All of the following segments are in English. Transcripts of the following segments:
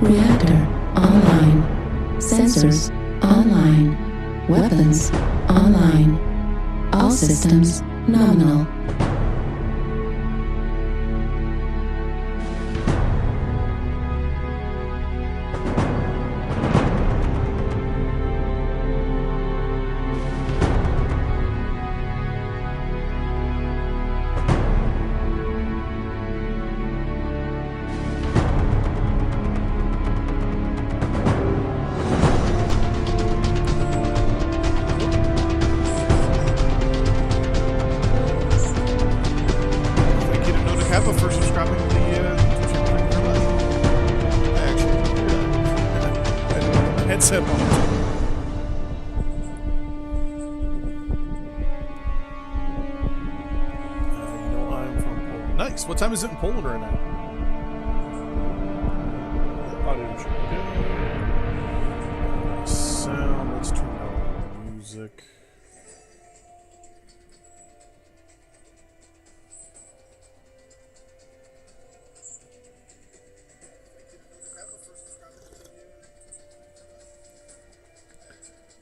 Reactor online. Sensors online. Weapons online. All systems nominal. What time is it in Poland right now? Sound, let's turn down the music.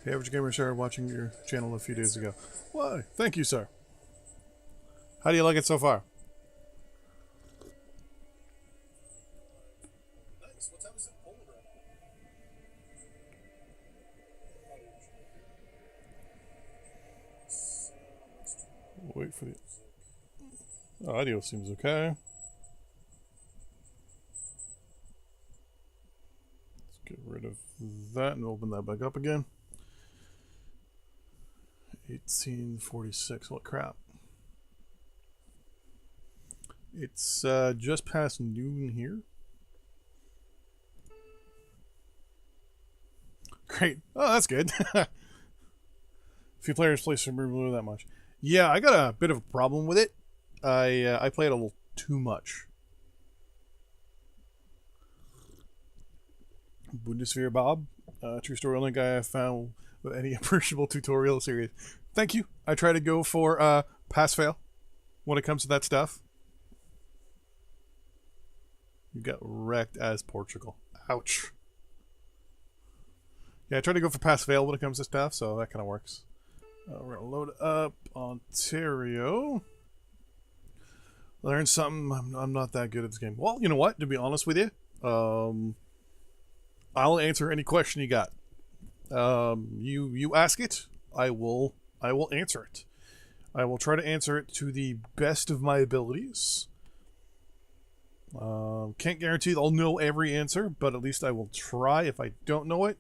Hey, Average Gamer started watching your channel a few days ago. Why? Thank you, sir. How do you like it so far? Wait for the audio seems okay. Let's get rid of that and open that back up again. 1846. What crap? It's just past noon here. Great. Oh, that's good. Few players play Super Blue that much. Yeah, I got a bit of a problem with it. I play it a little too much. Bundeswehr Bob, true story, only guy I found with any appreciable tutorial series. Thank you. I try to go for pass fail when it comes to that stuff. You got wrecked as Portugal. Ouch. Yeah, I try to go for pass fail when it comes to stuff, so that kind of works. We're gonna load up Ontario. Learn something. I'm not that good at this game. Well, you know what? To be honest with you, I'll answer any question you got. You ask it, I will answer it. I will try to answer it to the best of my abilities. Can't guarantee I'll know every answer, but at least I will try. If I don't know it,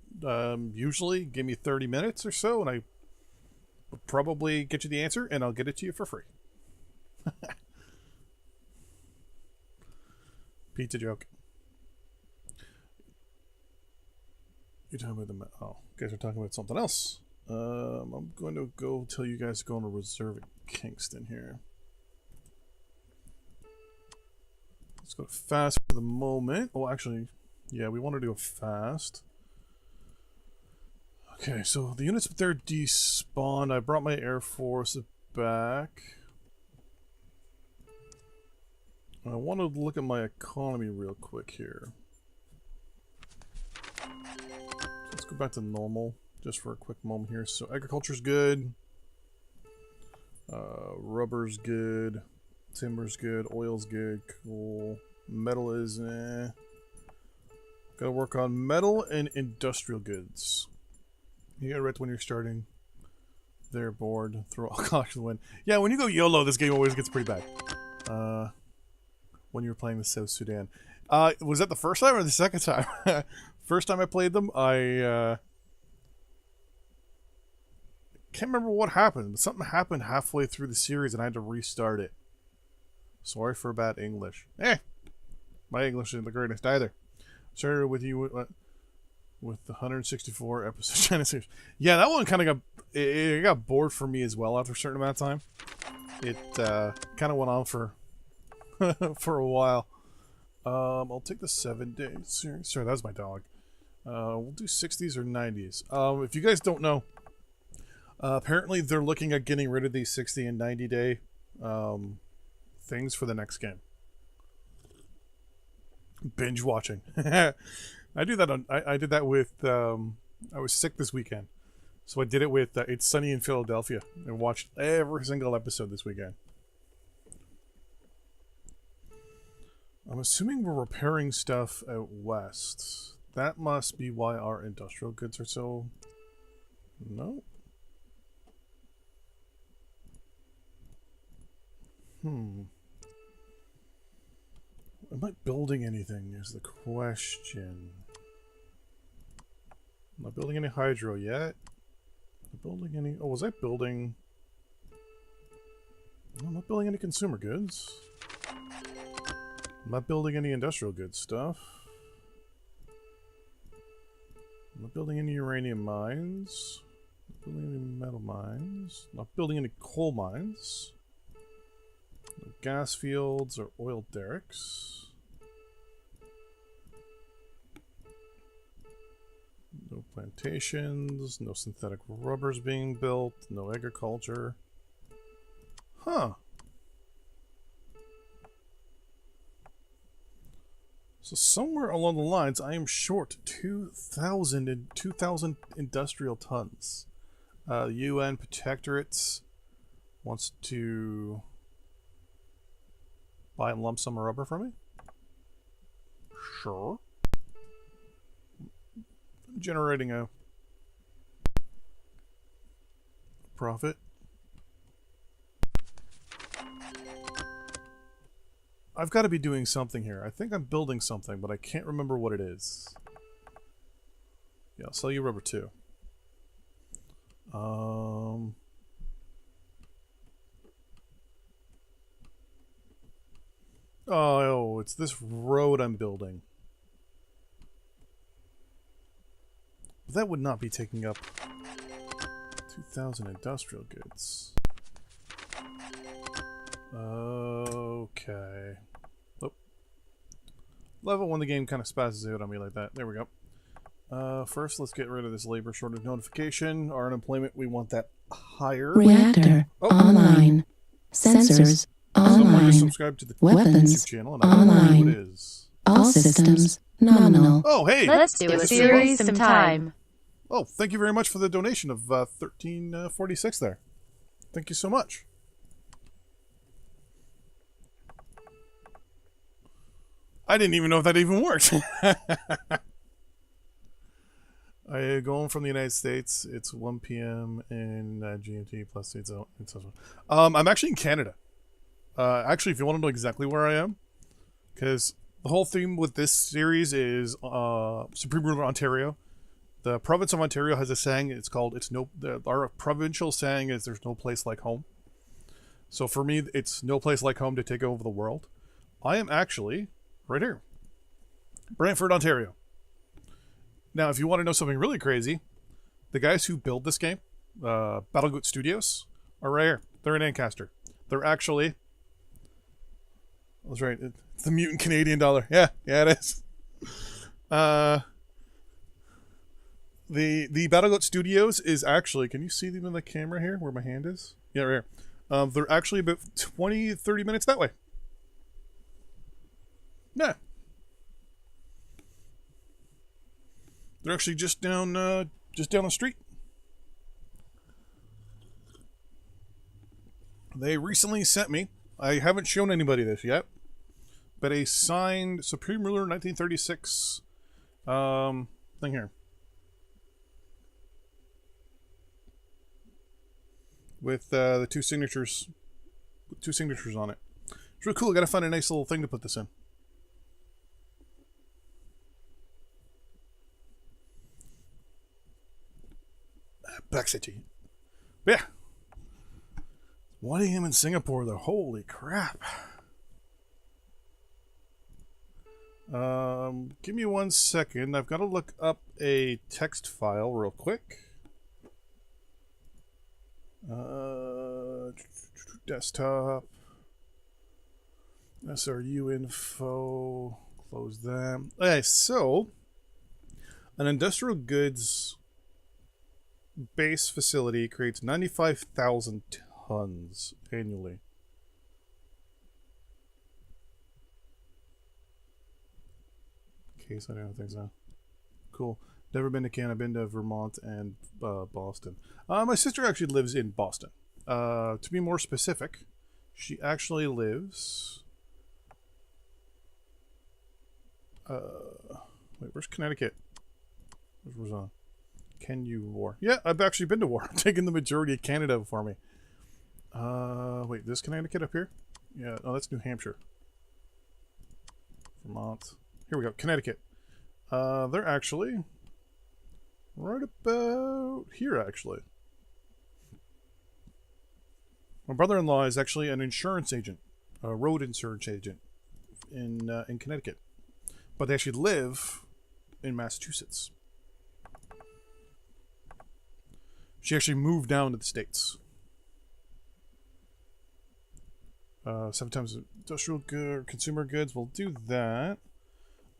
usually give me 30 minutes or so, and I will probably get you the answer, and I'll get it to you for free. Pizza joke. You're talking about the... Oh, you guys are talking about something else. I'm going to go tell you guys to go on a reserve at Kingston here. Let's go fast for the moment. Oh, actually, yeah, we want to do a fast. Okay, so the units up there despawned. I brought my Air Force back. I want to look at my economy real quick here. Let's go back to normal just for a quick moment here. So agriculture's good. Rubber's good. Timber's good. Oil's good. Cool. Metal is eh. Gotta work on metal and industrial goods. You get wrecked when you're starting. They're bored. Throw all caution win. Yeah, when you go YOLO, this game always gets pretty bad. When you're playing the South Sudan. Was that the first time or the second time? First time I played them, I can't remember what happened, but something happened halfway through the series and I had to restart it. Sorry for bad English. My English isn't the greatest either. Started with you with the 164 episode China series. Yeah, that one kind of got bored for me as well after a certain amount of time. It kind of went on for for a while. I'll take the 7 days. Sorry, that was my dog. We'll do 60s or 90s. If you guys don't know, apparently they're looking at getting rid of these 60 and 90 day things for the next game. Binge watching. I do that on. I did that with. I was sick this weekend, so I did it with It's Sunny in Philadelphia and watched every single episode this weekend. I'm assuming we're repairing stuff out west. That must be why our industrial goods are so... No? Am I building anything is the question. I'm not building any hydro yet. Am I building any... Oh, was I building... No, I'm not building any consumer goods. I'm not building any industrial goods stuff. I'm not building any uranium mines. Not building any metal mines. Not building any coal mines. No gas fields or oil derricks. No plantations. No synthetic rubbers being built. No agriculture. Huh. So somewhere along the lines, I am short 2,000 industrial tons. The UN Protectorate wants to buy a lump sum of rubber from me. Sure. Generating a profit. I've got to be doing something here. I think I'm building something, but I can't remember what it is. Yeah, I'll sell you rubber too. Oh, it's this road I'm building. That would not be taking up 2,000 industrial goods. Okay. Oh. Love it when the game kind of spazzes out on me like that. There we go. First, let's get rid of this labor shortage notification. Our unemployment, we want that higher. Reactor online. Sensors Someone online. just subscribed to the Weapons YouTube channel, and I don't know who online. it is. All systems nominal. Oh, hey! Let's do a series sometime. Oh, thank you very much for the donation of 1346 there. Thank you so much. I didn't even know if that even worked. I going from the United States. It's 1 p.m. in GMT plus 8. I'm actually in Canada. Actually, if you want to know exactly where I am, because the whole theme with this series is Supreme Ruler Ontario. The province of Ontario has a saying. It's called our provincial saying is "There's no place like home." So for me, it's no place like home to take over the world. I am actually right here, Brantford, Ontario. Now, if you want to know something really crazy, the guys who build this game, Battlegoat Studios, are right here. They're in Ancaster. They're actually... That's right. It's the mutant Canadian dollar. Yeah, it is. The Battlegoat Studios is actually... Can you see them in the camera here, where my hand is? Yeah, right here. They're actually about 20, 30 minutes that way. Yeah. They're actually just down the street. They recently sent me, I haven't shown anybody this yet, but a signed Supreme Ruler 1936 thing here. With the two signatures on it. It's really cool. I gotta find a nice little thing to put this in. Back City. Yeah. 1 a.m. in Singapore though. Holy crap. Give me 1 second. I've got to look up a text file real quick. Desktop. SRU info. Close them. Okay, so an industrial goods base facility creates 95,000 tons annually. In case I don't think so. cool. Never been to Canada. Been to Vermont and Boston. My sister actually lives in Boston. To be more specific, she actually lives... wait, where's Connecticut? Where's Rosanna? Can you war? Yeah, I've actually been to war. I'm taking the majority of Canada for me. Wait, this Connecticut up here? Yeah, oh, that's New Hampshire. Vermont. Here we go, Connecticut. They're actually right about here, actually. My brother-in-law is actually an insurance agent, a road insurance agent in Connecticut. But they actually live in Massachusetts. She actually moved down to the States. 7 times industrial good, consumer goods. We'll do that.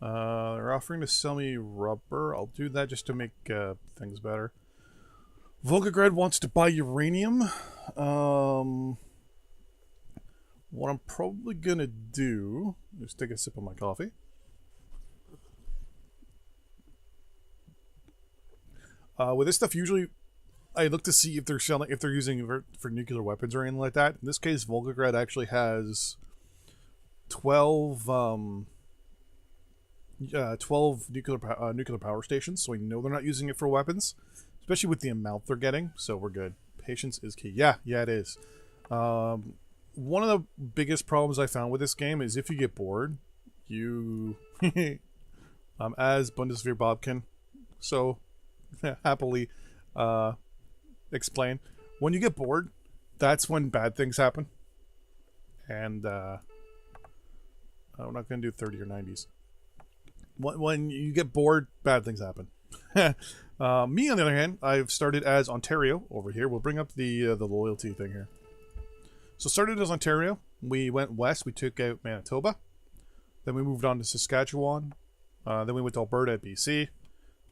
They're offering to sell me rubber. I'll do that just to make things better. Volgograd wants to buy uranium. What I'm probably gonna do is take a sip of my coffee. With this stuff, usually I look to see if they're selling, if they're using it for nuclear weapons or anything like that. In this case, Volgograd actually has 12 nuclear power stations, so I know they're not using it for weapons, especially with the amount they're getting. So we're good. Patience is key. Yeah, it is. One of the biggest problems I found with this game is if you get bored, you as Bundeswehr Bobkin so happily explain, when you get bored, that's when bad things happen. And we're not going to do 30 or 90s. When you get bored, bad things happen. Me, on the other hand, I've started as Ontario over here. We'll bring up the loyalty thing here. So started as Ontario. We went west. We took out Manitoba. Then we moved on to Saskatchewan. Then we went to Alberta, BC.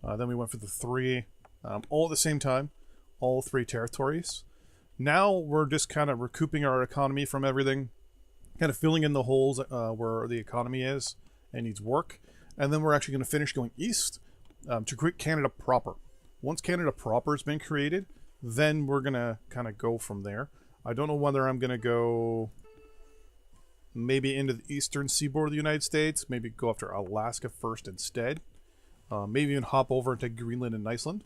Then we went for the 3, all at the same time. All 3 territories. Now we're just kind of recouping our economy from everything. Kind of filling in the holes where the economy is and needs work. And then we're actually going to finish going east to create Canada proper. Once Canada proper has been created, then we're going to kind of go from there. I don't know whether I'm going to go maybe into the eastern seaboard of the United States, maybe go after Alaska first instead, maybe even hop over into Greenland and Iceland,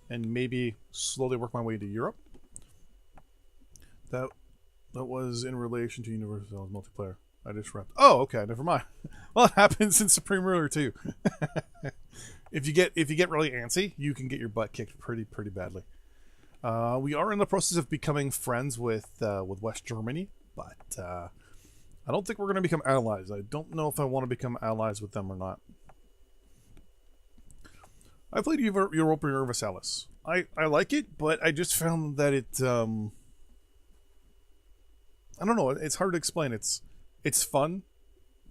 and maybe slowly work my way to Europe. That was in relation to Universal multiplayer. I just wrapped. Oh, okay, never mind. Well, it happens in Supreme Ruler too. If you get really antsy, you can get your butt kicked pretty badly. We are in the process of becoming friends with West Germany, but I don't think we're going to become allies. I don't know if I want to become allies with them or not. I played Europa Universalis. I like it, but I just found that it I don't know. It's hard to explain. It's fun,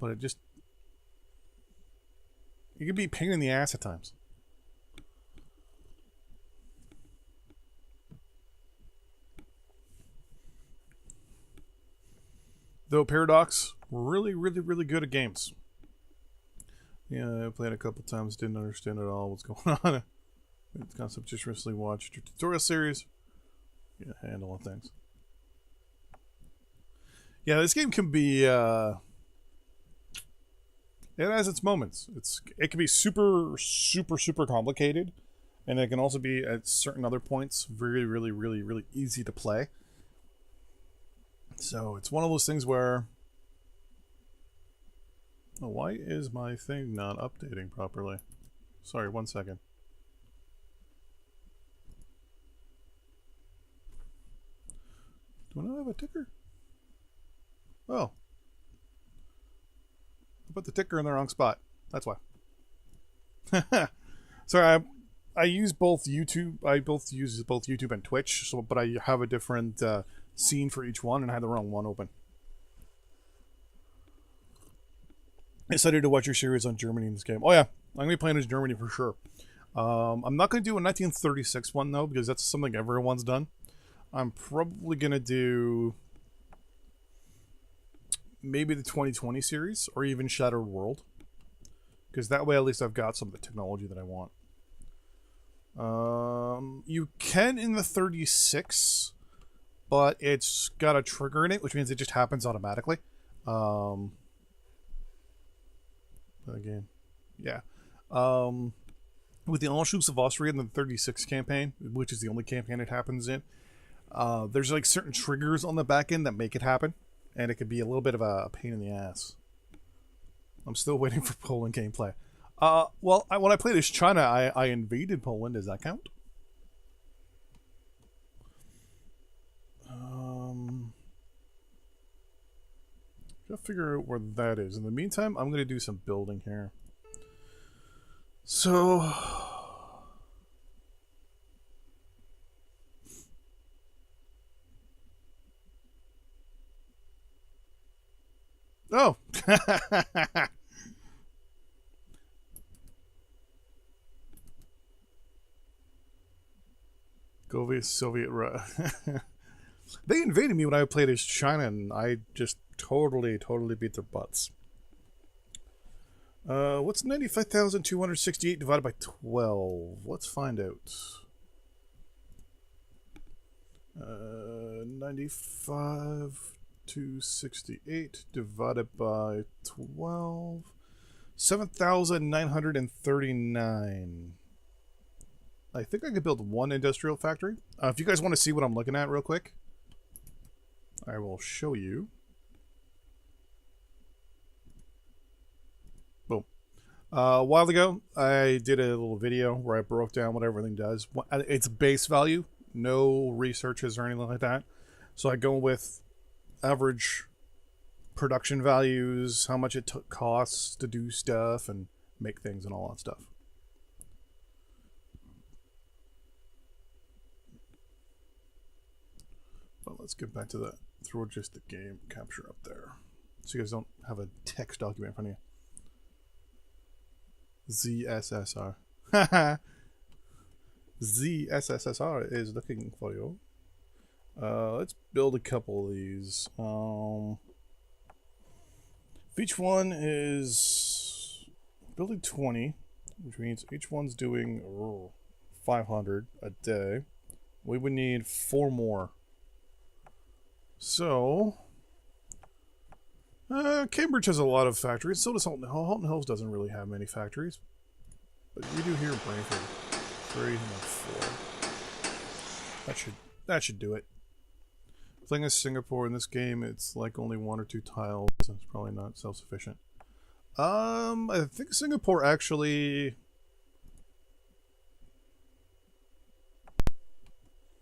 but it can be a pain in the ass at times. Though Paradox, really good at games. Yeah, I played a couple times, didn't understand at all what's going on. It's kind of subconsciously watched your tutorial series. Yeah, handle things. Yeah, this game can be it has its moments. It can be super complicated, and it can also be at certain other points really easy to play. So it's one of those things where, oh, why is my thing not updating properly? Sorry, 1 second. Do I not have a ticker? Oh. I put the ticker in the wrong spot. That's why. Sorry, I use both YouTube. I use both YouTube and Twitch, so but I have a different scene for each one, and I had the wrong one open. Excited to watch your series on Germany in this game. Oh yeah, I'm gonna be playing as Germany for sure. I'm not gonna do a 1936 one though, because that's something everyone's done. I'm probably gonna do maybe the 2020 series, or even Shattered World, because that way at least I've got some of the technology that I want. You can in the 36, but it's got a trigger in it, which means it just happens automatically. Again, yeah. With the Anschluss of Austria in the 36 campaign, which is the only campaign it happens in, there's like certain triggers on the back end that make it happen, and it could be a little bit of a pain in the ass. I'm still waiting for Poland gameplay. Well, when I played as China, I invaded Poland. Does that count? Gotta figure out where that is. In the meantime, I'm gonna do some building here. So... Oh! Soviet They invaded me when I played as China, and I just totally beat their butts. What's 95,268 divided by 12? Let's find out. 95,268 divided by 12. 7,939. I think I could build one industrial factory. If you guys want to see what I'm looking at real quick, I will show you. Boom. A while ago, I did a little video where I broke down what everything does. It's base value, no researches or anything like that. So I go with average production values, how much it costs to do stuff and make things and all that stuff. But let's get back to that. Throw just the game capture up there, so you guys don't have a text document in front of you. ZSSR. ZSSR is looking for you. Let's build a couple of these. Each one is building 20, which means each one's doing 500 a day. We would need 4 more. So, Cambridge has a lot of factories. So does Halton Hill. Halton Hills doesn't really have many factories, but we do here in Brantford. 3 and 4. That should do it. Playing as Singapore in this game, it's like only 1 or 2 tiles. So it's probably not self-sufficient. I think Singapore actually.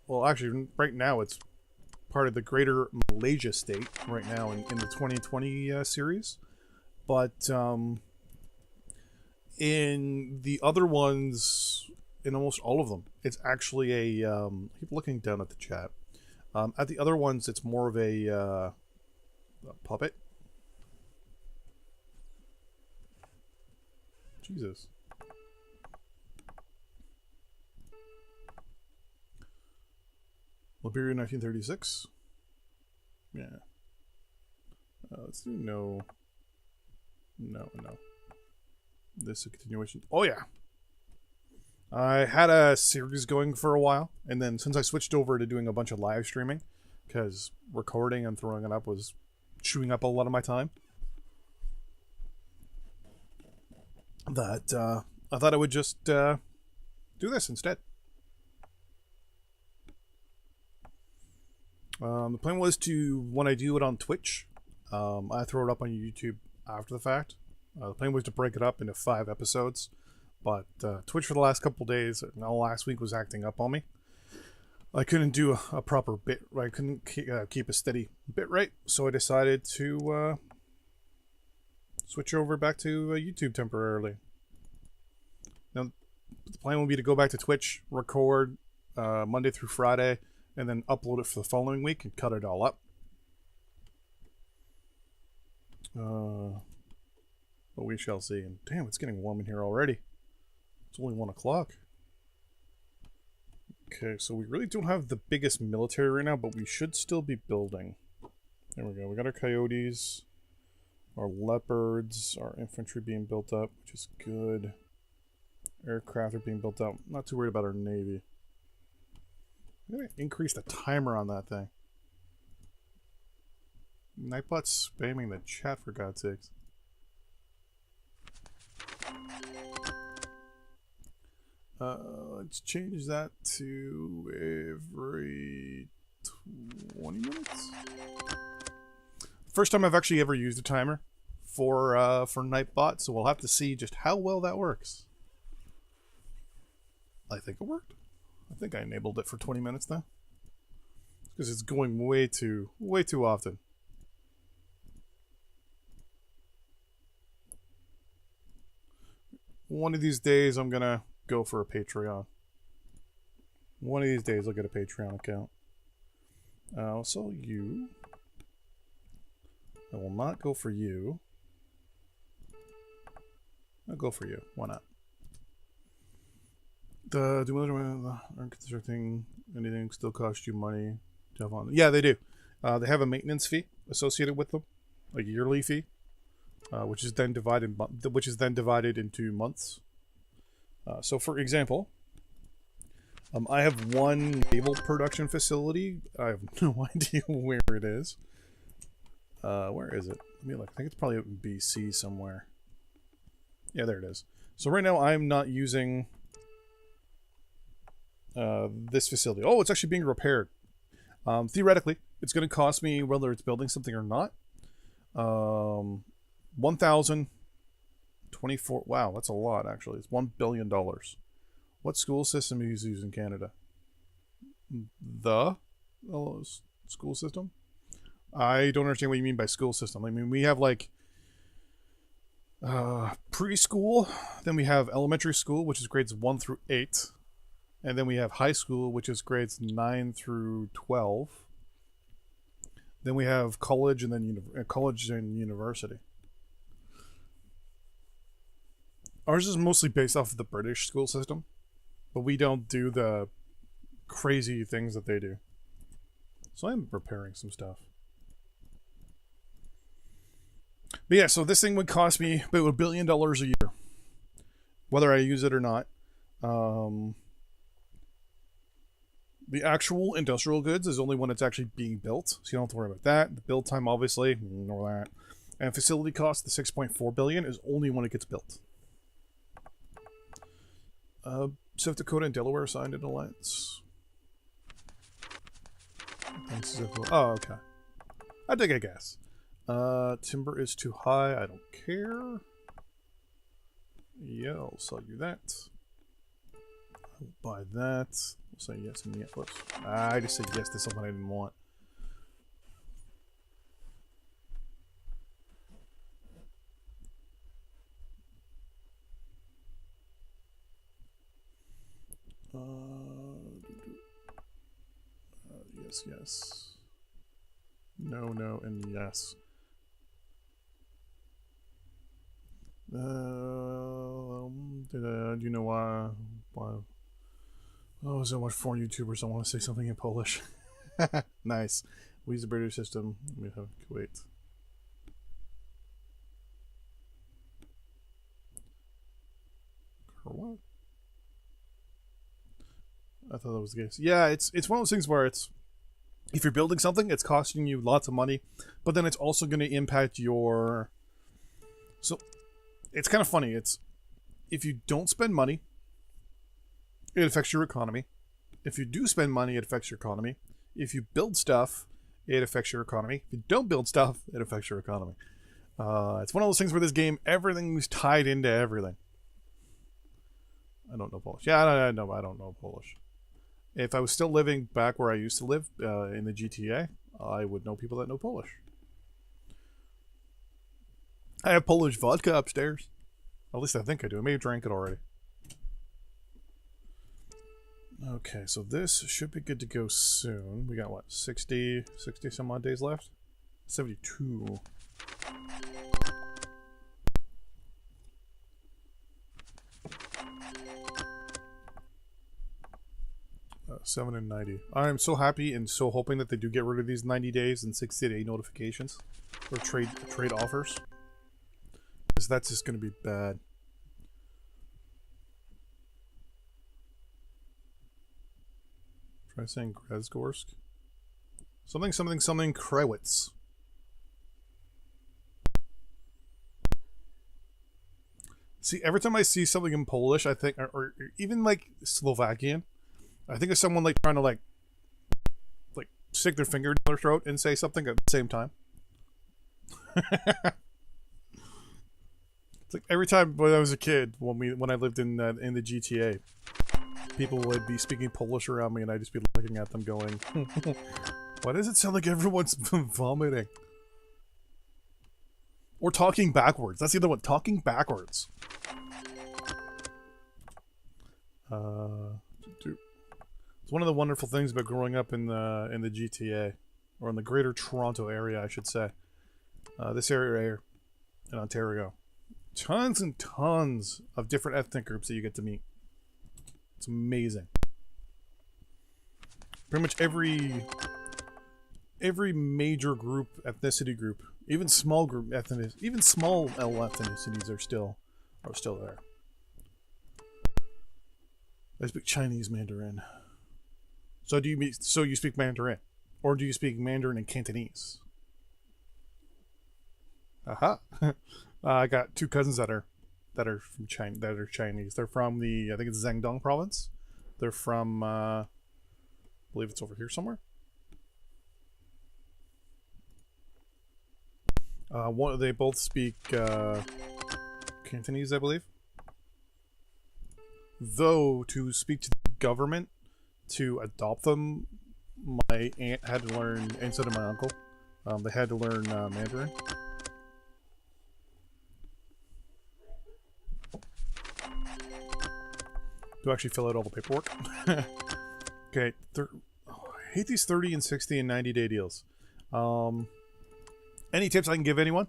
Well, actually, right now it's part of the Greater Malaysia State right now in the 2020 series, but in the other ones, in almost all of them, it's actually a I keep looking down at the chat. At the other ones, it's more of a puppet. Jesus. Liberia 1936. Yeah. Let's do no. This is a continuation. Oh yeah. I had a series going for a while, and then since I switched over to doing a bunch of live streaming, because recording and throwing it up was chewing up a lot of my time, that I thought I would just do this instead. The plan was to, when I do it on Twitch, I throw it up on YouTube after the fact. The plan was to break it up into 5 episodes, but Twitch for the last couple days, last week, was acting up on me. I couldn't do a proper bit, I couldn't keep a steady bit rate, so I decided to switch over back to YouTube temporarily. Now, the plan will be to go back to Twitch, record Monday through Friday, and then upload it for the following week and cut it all up. But we shall see. And damn, it's getting warm in here already. It's only 1 o'clock. Okay, so we really don't have the biggest military right now, but we should still be building. There we go. We got our coyotes, our leopards, our infantry being built up, which is good. Aircraft are being built out. Not too worried about our Navy. I'm going to increase the timer on that thing. Nightbot's spamming the chat for God's sakes. Let's change that to every 20 minutes. First time I've actually ever used a timer for Nightbot, so we'll have to see just how well that works. I think it worked. I think I enabled it for 20 minutes though, because it's going way too often. One of these days I'm gonna go for a Patreon. One of these days I'll get a Patreon account. So you. I will not go for you. I'll go for you. Why not? Aren't constructing anything still cost you money to have on? Yeah, they do. They have a maintenance fee associated with them, a yearly fee, which is then divided into months. So, for example, I have one naval production facility. I have no idea where it is. Where is it? Let me look. I think it's probably up in BC somewhere. Yeah, there it is. So right now I'm not using this facility. Oh, it's actually being repaired. Theoretically, it's going to cost me, whether it's building something or not, 1,024. Wow, that's a lot, actually. It's $1 billion. What school system do you use in Canada? The school system? I don't understand what you mean by school system. I mean, we have like preschool, then we have elementary school, which is grades 1 through 8, and then we have high school, which is grades 9 through 12. Then we have college, and then college and university. Ours is mostly based off of the British school system, but we don't do the crazy things that they do. So I'm repairing some stuff. But yeah, so this thing would cost me about $1 billion a year, whether I use it or not. The actual industrial goods is only when it's actually being built, so you don't have to worry about that. The build time, obviously, ignore that. And facility cost, the $6.4 billion, is only when it gets built. South Dakota and Delaware signed an alliance. Oh, okay. I dig, I guess. Timber is too high. I don't care. Yeah, I'll sell you that. I'll buy that. I'll say yes and yes. Whoops. I just said yes to something I didn't want. Yes, yes. No, no, and yes. Do you know why? Oh, so much foreign YouTubers. I want to say something in Polish. Nice. We use the British system. We have Kuwait. Or what? I thought that was the case. Yeah, it's one of those things where it's, if you're building something, it's costing you lots of money, but then it's also going to impact your... So, it's kind of funny. It's, if you don't spend money, it affects your economy. If you do spend money, it affects your economy. If you build stuff, it affects your economy. If you don't build stuff, it affects your economy. It's one of those things where this game, everything's tied into everything. I don't know Polish. Yeah, I don't know Polish. If I was still living back where I used to live, in the GTA, I would know people that know Polish. I have Polish vodka upstairs. At least I think I do. I may have drank it already. Okay, so this should be good to go soon. We got, what, 60 some odd days left? 72. 7 and 90. I'm so happy and so hoping that they do get rid of these 90 days and 60-day notifications or trade offers, because that's just going to be bad. Try saying Krasgorsk. Something, something, something Krewitz. See, every time I see something in Polish, I think, or even like Slovakian, I think of someone like trying to like stick their finger down their throat and say something at the same time. It's like every time when I was a kid, when I lived in the GTA, people would be speaking Polish around me, and I'd just be looking at them, going, "Why does it sound like everyone's vomiting?" Or talking backwards. That's the other one. Talking backwards. It's one of the wonderful things about growing up in the GTA, or in the Greater Toronto area, I should say. This area right here in Ontario, tons and tons of different ethnic groups that you get to meet. It's amazing. Pretty much every major group, ethnicity group, even small group ethnicities, even small L ethnicities are still there. I speak Chinese Mandarin. So you speak Mandarin, or do you speak Mandarin and Cantonese? Aha! I got two cousins that are from China, that are Chinese. They're from I think it's Zhengdong province. They're from I believe it's over here somewhere. They both speak Cantonese, I believe. Though to speak to the government to adopt them, my aunt had to learn, instead of my uncle, they had to learn Mandarin. To actually fill out all the paperwork. Okay, I hate these 30 and 60 and 90-day deals. Any tips I can give anyone?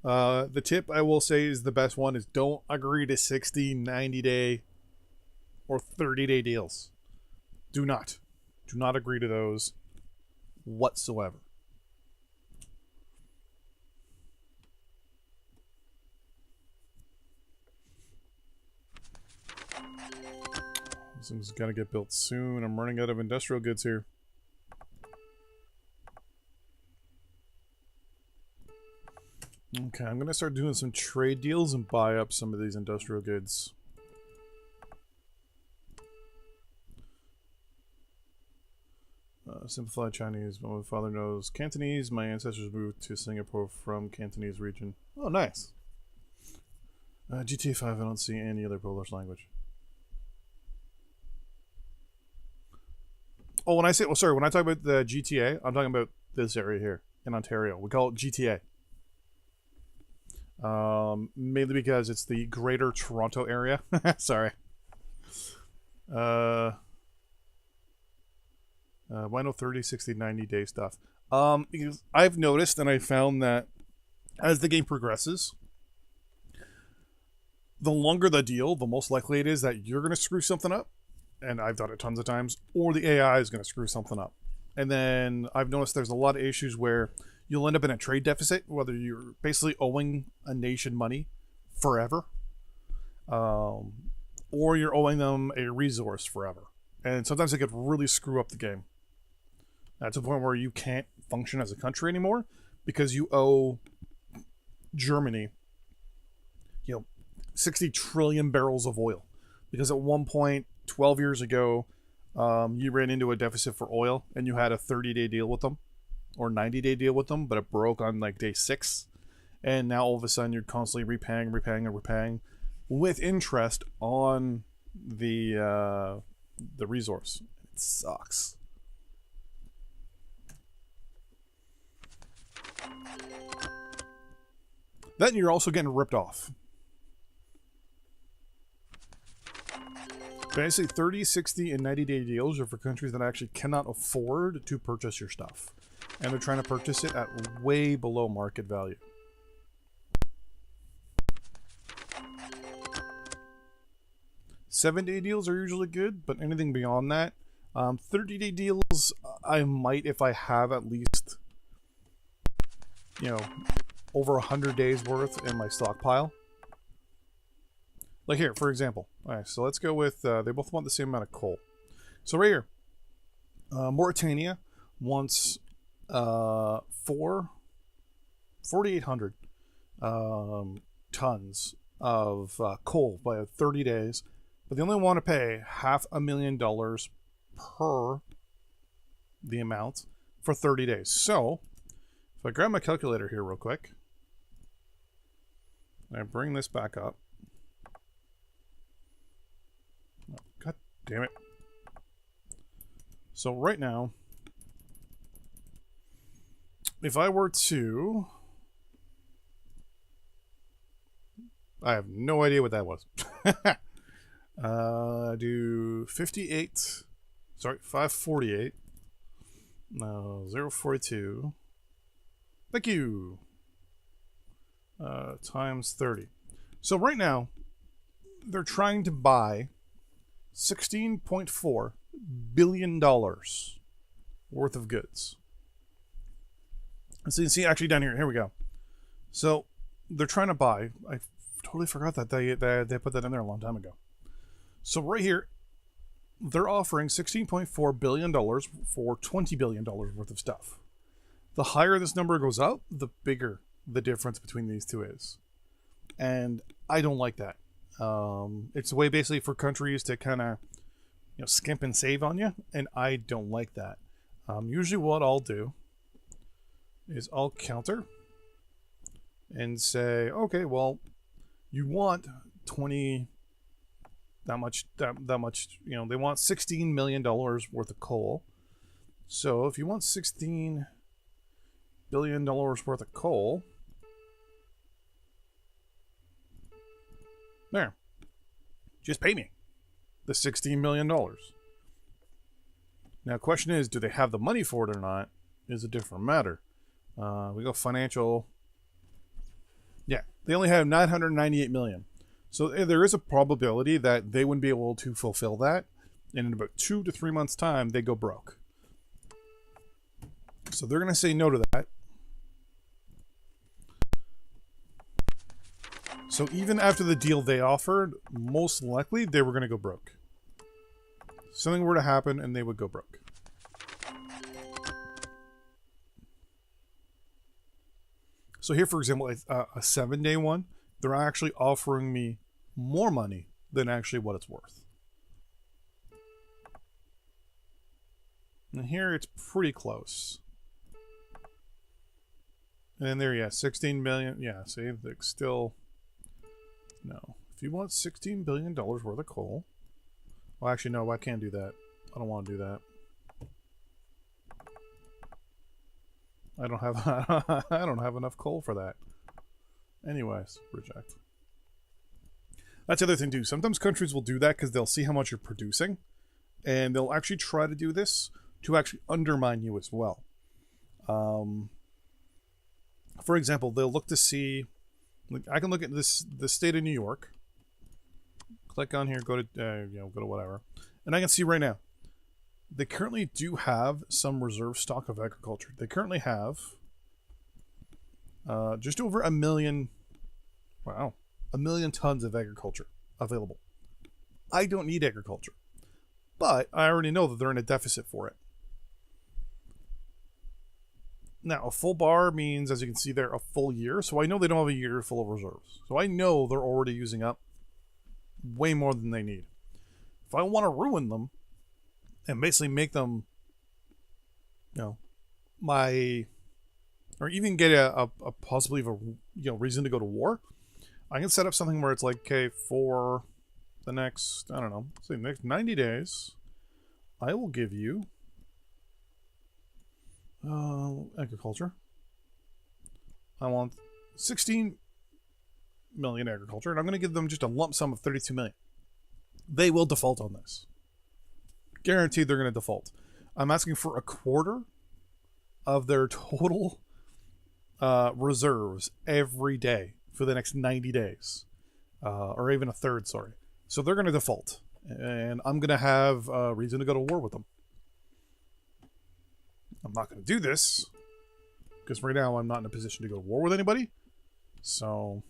The tip I will say is the best one is don't agree to 60, 90-day, or 30-day deals. Do not agree to those whatsoever. This thing's gotta get built soon. I'm running out of industrial goods here. Okay, I'm gonna start doing some trade deals and buy up some of these industrial goods. Simplified Chinese, but my father knows Cantonese. My ancestors moved to Singapore from Cantonese region. Oh, nice. GTA 5, I don't see any other Polish language. Oh, when I talk about the GTA, I'm talking about this area here in Ontario. We call it GTA. Mainly because it's the Greater Toronto area. Sorry. Why no 30, 60, 90-day stuff? Because I've noticed and I found that as the game progresses, the longer the deal, the most likely it is that you're going to screw something up. And I've done it tons of times. Or the AI is going to screw something up. And then I've noticed there's a lot of issues where you'll end up in a trade deficit, whether you're basically owing a nation money forever, or you're owing them a resource forever. And sometimes it could really screw up the game. To the point where you can't function as a country anymore because you owe Germany, 60 trillion barrels of oil. Because at one point, 12 years ago, you ran into a deficit for oil and you had a 30-day deal with them or 90-day deal with them, but it broke on like day 6. And now all of a sudden you're constantly repaying with interest on the resource. It sucks. Then you're also getting ripped off. Basically, 30, 60, and 90-day deals are for countries that actually cannot afford to purchase your stuff. And they're trying to purchase it at way below market value. Seven-day deals are usually good, but anything beyond that, 30-day deals, I might if I have at least, over 100 days worth in my stockpile. Like here, for example. Alright, so let's go with, they both want the same amount of coal. So right here, Mauritania wants 4,800 tons of coal by 30 days, but they only want to pay $500,000 per the amount for 30 days. So, if I grab my calculator here real quick, and I bring this back up. Oh, God damn it. So right now, if I were to... I have no idea what that was. Do 58... Sorry, 548. No, 042. Thank you. Times 30. So right now, they're trying to buy $16.4 billion worth of goods. So you can see actually down here we go. So they're trying to buy, I totally forgot that they put that in there a long time ago. So right here, they're offering $16.4 billion for $20 billion worth of stuff. The higher this number goes up, the bigger the difference between these two is. And I don't like that. It's a way basically for countries to kind of, skimp and save on you, and I don't like that. Usually what I'll do is I'll counter and say, okay, well, you want 20, that much, they want $16 million worth of coal. So if you want $16 billion worth of coal, there, just pay me the $16 million. Now, question is, do they have the money for it or not? Is a different matter. We go financial. Yeah, they only have 998 million. So there is a probability that they wouldn't be able to fulfill that. And in about 2 to 3 months' time, they go broke. So they're going to say no to that. So even after the deal they offered, most likely they were going to go broke. Something were to happen and they would go broke. So here, for example, a 7-day one, they're actually offering me more money than actually what it's worth. And here it's pretty close. And then there, yeah, 16 million. Yeah, see, like still... No. If you want $16 billion worth of coal... Well, actually, no, I can't do that. I don't want to do that. I don't have I don't have enough coal for that. Anyways, reject. That's the other thing too. Sometimes countries will do that because they'll see how much you're producing, and they'll actually try to do this to actually undermine you as well. For example, they'll look to see. Like, I can look at the state of New York. Click on here, go to go to whatever, and I can see right now they currently do have some reserve stock of agriculture. They currently have just over 1 million. Wow, 1 million tons of agriculture available. I don't need agriculture, but I already know that they're in a deficit for it. Now, a full bar means, as you can see there, a full year. So I know they don't have a year full of reserves. So I know they're already using up way more than they need. If I want to ruin them and basically make them, or even get a possibly a reason to go to war, I can set up something where it's like, okay, for the next, I don't know, say the next 90 days, I will give you agriculture. I want 16 million agriculture, and I'm going to give them just a lump sum of 32 million. They will default on this. Guaranteed they're going to default. I'm asking for a quarter of their total reserves every day for the next 90 days. Or even a third, sorry. So they're going to default. And I'm going to have a reason to go to war with them. I'm not going to do this because right now I'm not in a position to go to war with anybody. So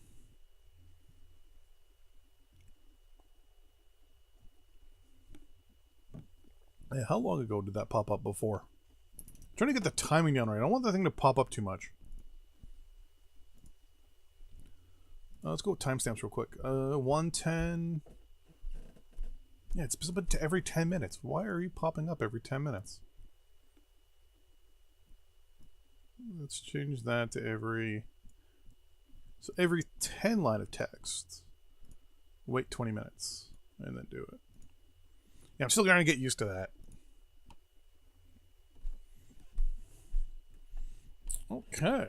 Yeah, how long ago did that pop up before? I'm trying to get the timing down right. I don't want that thing to pop up too much. Let's go with timestamps real quick. 110. Yeah, it's supposed to every 10 minutes. Why are you popping up every 10 minutes? Let's change that to every... So every 10 line of text. Wait 20 minutes. And then do it. Yeah, I'm still trying to get used to that. Okay.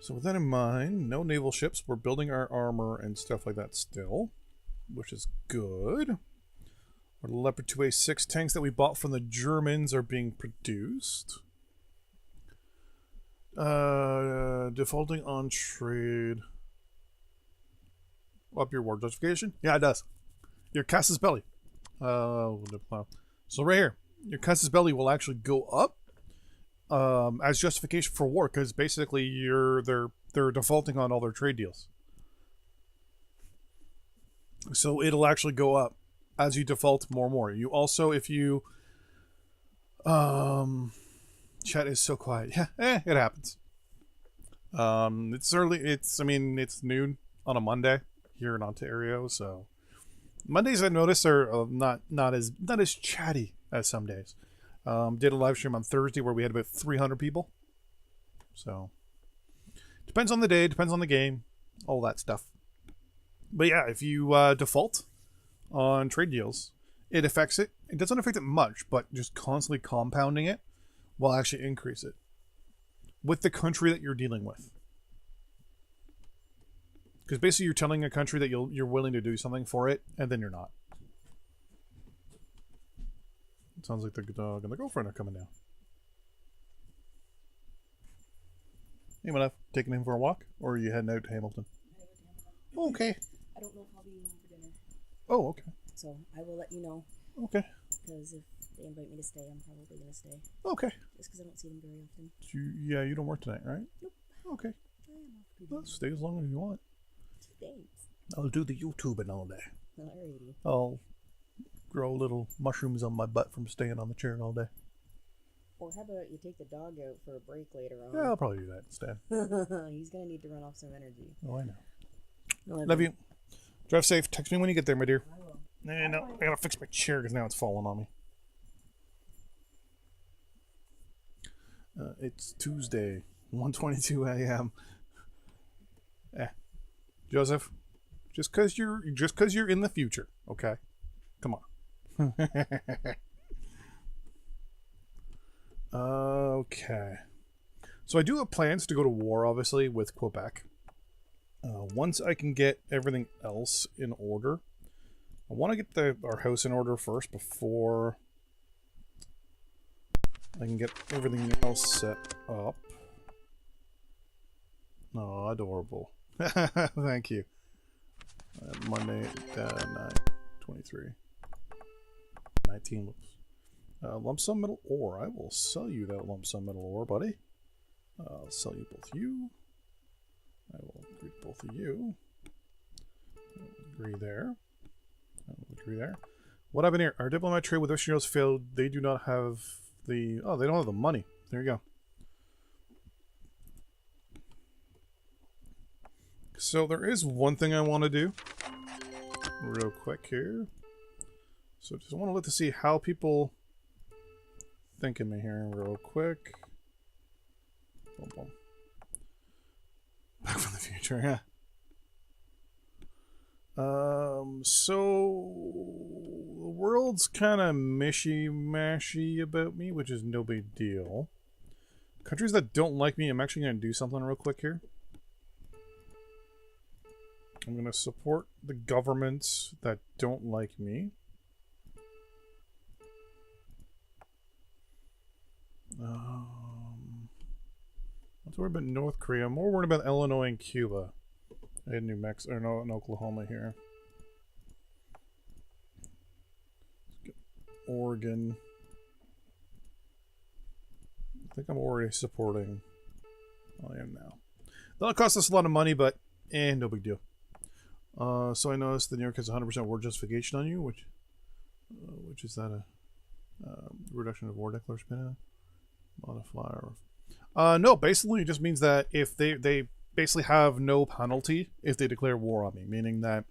So with that in mind, no naval ships. We're building our armor and stuff like that still, which is good. Our Leopard 2A6 tanks that we bought from the Germans are being produced. Defaulting on trade. Up your war justification? Yeah, it does. Your casus belli. So right here, your casus belli will actually go up as justification for war, because basically they're defaulting on all their trade deals. So it'll actually go up as you default more and more. You also, if you chat is so quiet. Yeah, it happens. It's early. It's noon on a Monday here in Ontario, so Mondays I noticed are not as chatty as some days. Did a live stream on Thursday where we had about 300 people. So depends on the day, depends on the game, all that stuff. But yeah, if you default on trade deals, it affects it. It doesn't affect it much, but just constantly compounding it will actually increase it with the country that you're dealing with. Because basically you're telling a country that you're willing to do something for it, and then you're not. It sounds like the dog and the girlfriend are coming down. Hey, my love, taking him for a walk, or are you heading out to Hamilton? Okay. I don't know if I'll be home for dinner. Oh, okay. So I will let you know. Okay. Because if they invite me to stay, I'm probably going to stay. Okay. Just because I don't see them very often. You don't work tonight, right? Nope. Okay. I am off today. Well, stay as long as you want. Thanks. I'll do the YouTubing all day. Alrighty. I'll grow little mushrooms on my butt from staying on the chair all day. Or how about you take the dog out for a break later on? Yeah, I'll probably do that instead. He's going to need to run off some energy. Oh, I know. No, Love you. Drive safe. Text me when you get there, my dear. I will. No, I gotta fix my chair because now it's falling on me. It's Tuesday, 1:22 a.m. Joseph, just because you're in the future, okay? Come on. Okay. So I do have plans to go to war, obviously, with Quebec. Once I can get everything else in order, I want to get our house in order first before I can get everything else set up. Oh, adorable. Thank you. Monday, 9/23. 19 looks. Lump sum metal ore. I will sell you that lump sum metal ore, buddy. I'll sell you both you. I will agree to both of you. I'll agree there. I will agree there. What happened here? Our diplomatic trade with Western Europe failed. They do not have the... Oh, they don't have the money. There you go. So there is one thing I want to do. Real quick here. So just want to look to see how people think of me here real quick. Boom, boom. Back from the future, yeah. So the world's kind of mishy-mashy about me, which is no big deal. Countries that don't like me, I'm actually going to do something real quick here. I'm going to support the governments that don't like me. Let's worry about North Korea. I'm more worried about Illinois and Cuba. And New Mexico, or no, in Oklahoma here. Let's get Oregon. I think I'm already supporting. I am now. That'll cost us a lot of money, but No big deal. So I noticed the New York has 100% war justification on you, which is that a reduction of war declaration modifier? No, basically it just means that if they basically have no penalty if they declare war on me, meaning that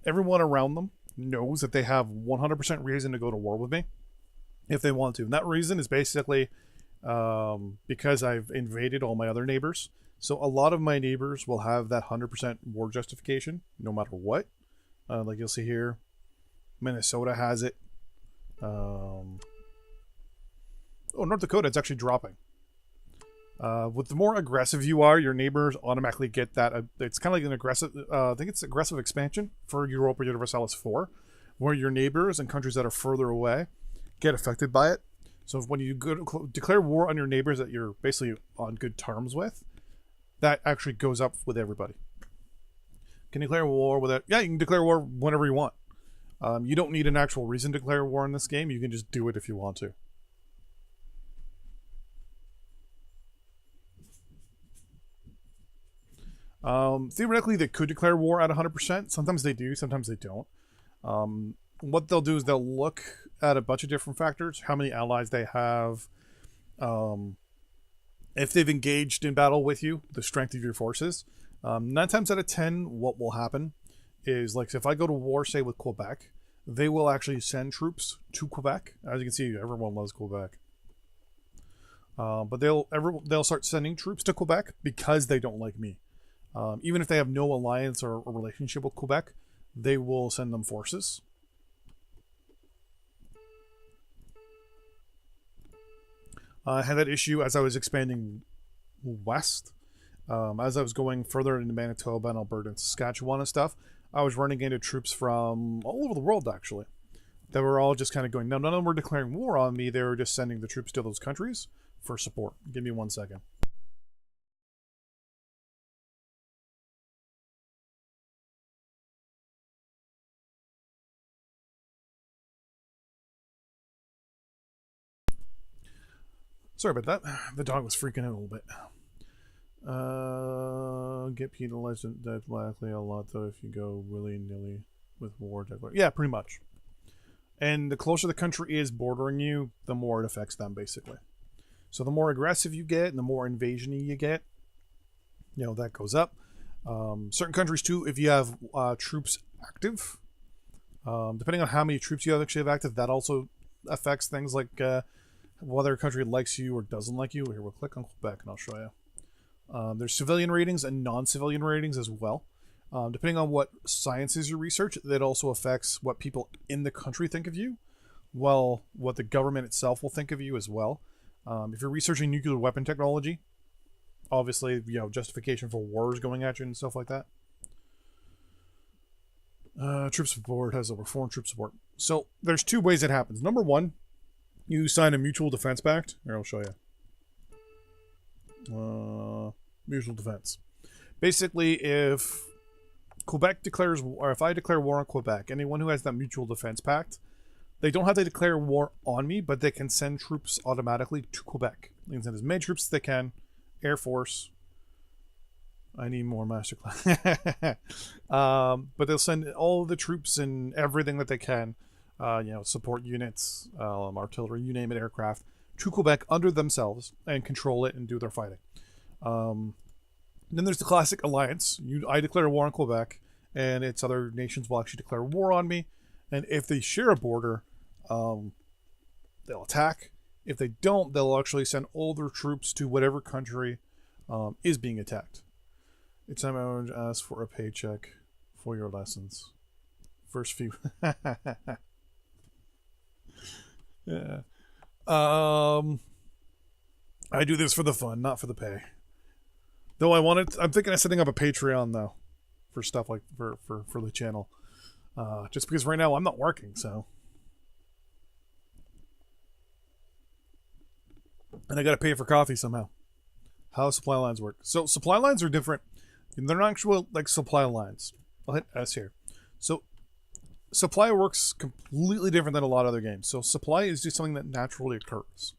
everyone around them knows that they have 100% reason to go to war with me if they want to. And that reason is basically because I've invaded all my other neighbors. So a lot of my neighbors will have that 100% war justification no matter what. Like you'll see here, Minnesota has it. Oh, North Dakota, it's actually dropping. With the more aggressive you are, your neighbors automatically get that. It's kind of like an aggressive, I think it's aggressive expansion for Europa Universalis 4, where your neighbors and countries that are further away get affected by it. So when you declare war on your neighbors that you're basically on good terms with, that actually goes up with everybody. Can you declare war with it? Yeah, you can declare war whenever you want. You don't need an actual reason to declare war in this game. You can just do it if you want to. Theoretically, they could declare war at 100%. Sometimes they do, sometimes they don't. What they'll do is they'll look at a bunch of different factors, how many allies they have, if they've engaged in battle with you, the strength of your forces. 9 times out of 10, what will happen is, like, if I go to war, say, with Quebec, they will actually send troops to Quebec. As you can see, everyone loves Quebec. But they'll start sending troops to Quebec because they don't like me. Even if they have no alliance or relationship with Quebec, they will send them forces. I had that issue as I was expanding west. As I was going further into Manitoba and Alberta and Saskatchewan and stuff, I was running into troops from all over the world, actually. They were all just kind of going, no, none of them were declaring war on me. They were just sending the troops to those countries for support. Give me 1 second. Sorry about that. The dog was freaking out a little bit. Get penalized that likely a lot though if you go willy-nilly with war declaration. Yeah, pretty much. And the closer the country is bordering you, the more it affects them, basically. So the more aggressive you get and the more invasion-y you get, you know, that goes up. Certain countries too, if you have troops active, depending on how many troops you actually have active, that also affects things like whether a country likes you or doesn't like you. Here, we'll click on Quebec and I'll show you. There's civilian ratings and non-civilian ratings as well. Depending on what sciences you research, that also affects what people in the country think of you. Well, what the government itself will think of you as well. If you're researching nuclear weapon technology, obviously, you know, justification for wars going at you and stuff like that. Troop support has over foreign troop support. So there's 2 ways it happens. Number 1, you sign a mutual defense pact. Here, I'll show you. Mutual defense. Basically, if Quebec declares, or if I declare war on Quebec, anyone who has that mutual defense pact, they don't have to declare war on me, but they can send troops automatically to Quebec. They can send as many troops as they can. Air Force. I need more masterclass. But they'll send all the troops and everything that they can, you know, support units, artillery, you name it, aircraft, to Quebec under themselves and control it and do their fighting. Then there's the classic alliance. I declare war on Quebec, and its other nations will actually declare war on me. And if they share a border, they'll attack. If they don't, they'll actually send all their troops to whatever country is being attacked. It's time I would ask for a paycheck for your lessons. First few. Yeah. I do this for the fun, not for the pay. Though I'm thinking of setting up a Patreon though, for stuff like for the channel. Just because right now I'm not working, so. And I gotta pay for coffee somehow. How supply lines work. So supply lines are different. They're not actual like supply lines. I'll hit S here. So supply works completely different than a lot of other games. So supply is just something that naturally occurs.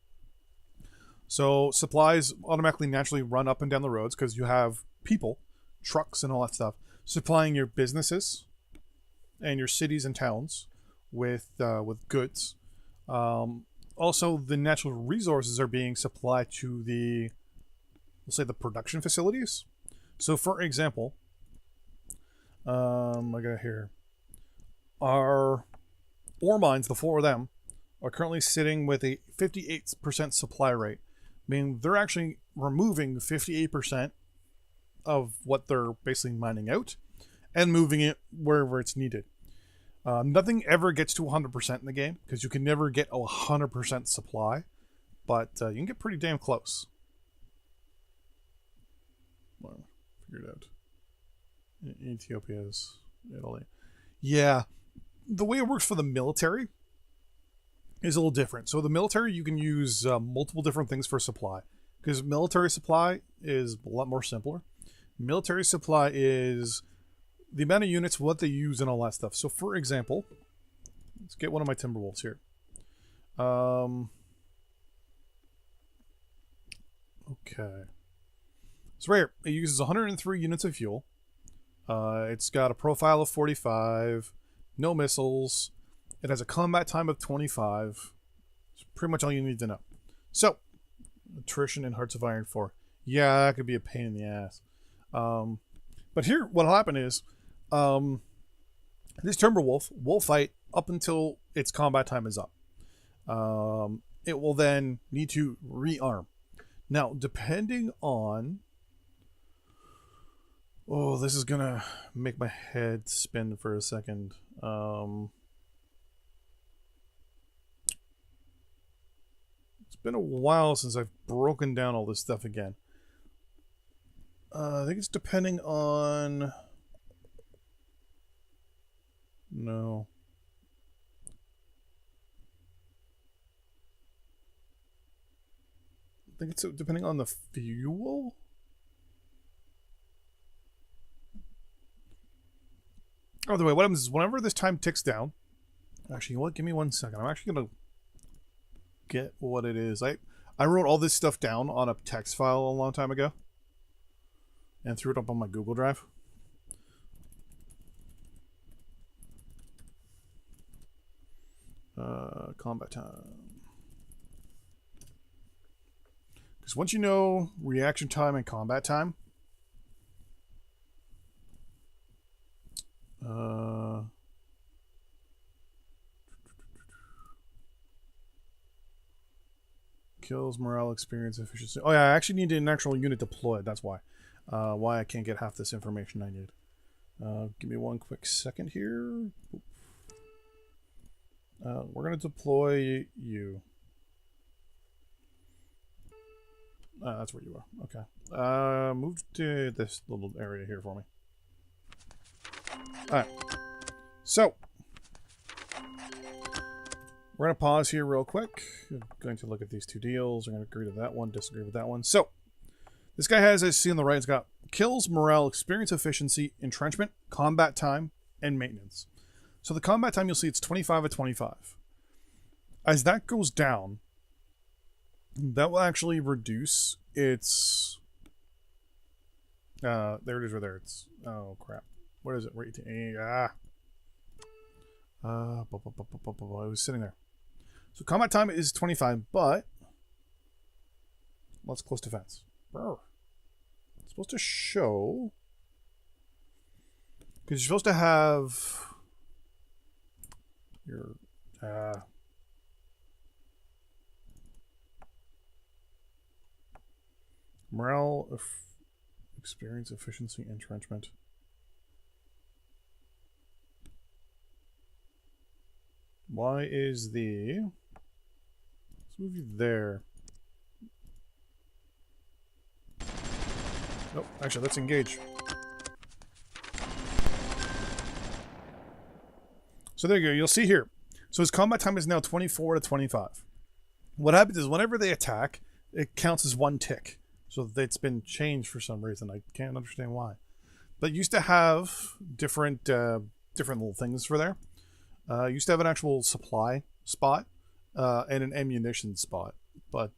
So supplies automatically naturally run up and down the roads because you have people trucks and all that stuff, supplying your businesses and your cities and towns with goods. Also, the natural resources are being supplied to the, let's say, the production facilities. So, for example, I got here, our ore mines, the 4 of them, are currently sitting with a 58% supply rate, meaning they're actually removing 58% of what they're basically mining out and moving it wherever it's needed. Nothing ever gets to 100% in the game because you can never get a 100% supply, but you can get pretty damn close. Well, figured out. Ethiopia's Italy. Yeah, the way it works for the military is a little different. So the military, you can use multiple different things for supply, because military supply is a lot more simpler. Military supply is the amount of units, what they use, and all that stuff. So for example, let's get one of my Timberwolves here. Okay. So right here, it uses 103 units of fuel. It's got a profile of 45, no missiles. It has a combat time of 25. It's pretty much all you need to know. So, attrition and Hearts of Iron 4. Yeah, that could be a pain in the ass. But here, what'll happen is, this Timberwolf will fight up until its combat time is up. It will then need to rearm. Now, depending on... Oh, this is gonna make my head spin for a second. It's been a while since I've broken down all this stuff again. I think it's depending on... No. I think it's depending on the fuel? Oh, the way, what happens is whenever this time ticks down... Actually, you know what? Give me 1 second. I'm actually going to get what it is. I wrote all this stuff down on a text file a long time ago. And threw it up on my Google Drive. Combat time. Because once you know reaction time and combat time, kills, morale, experience, efficiency. Oh yeah, I actually need an actual unit deployed. That's why. Why I can't get half this information I need. Give me 1 quick second here. We're going to deploy you. That's where you are. Okay. Move to this little area here for me. Alright. So, we're going to pause here real quick. I'm going to look at these 2 deals. I'm going to agree to that one, disagree with that one. So, this guy has, as you see on the right, it's got kills, morale, experience, efficiency, entrenchment, combat time, and maintenance. So the combat time, you'll see it's 25 of 25. As that goes down, that will actually reduce its... there it is right there. It's... Oh, crap. What is it? I was sitting there. So combat time is 25, but... Let's close defense. It's supposed to show... Because you're supposed to have... Your... morale, experience, efficiency, entrenchment. Why is the... Let's move you there. Nope, actually, let's engage. So there you go, you'll see here. So his combat time is now 24 to 25. What happens is whenever they attack, it counts as 1 tick. So it's been changed for some reason. I can't understand why. But it used to have different little things for there. It used to have an actual supply spot and an ammunition spot. But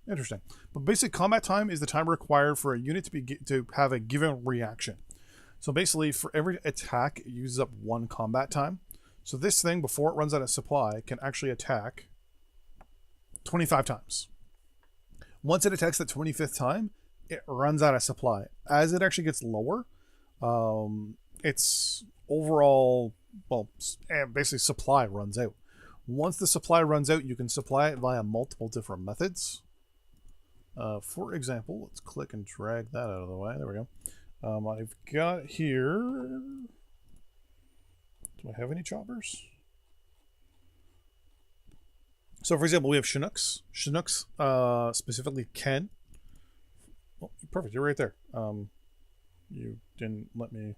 Interesting. But basic combat time is the time required for a unit to have a given reaction. So basically, for every attack, it uses up 1 combat time. So this thing, before it runs out of supply, can actually attack 25 times. Once it attacks the 25th time, it runs out of supply. As it actually gets lower, its overall, well, basically supply runs out. Once the supply runs out, you can supply it via multiple different methods. For example, let's click and drag that out of the way. There we go. I've got here... Do I have any choppers? So, for example, we have Chinooks. Chinooks specifically can... Oh, perfect, you're right there. You didn't let me...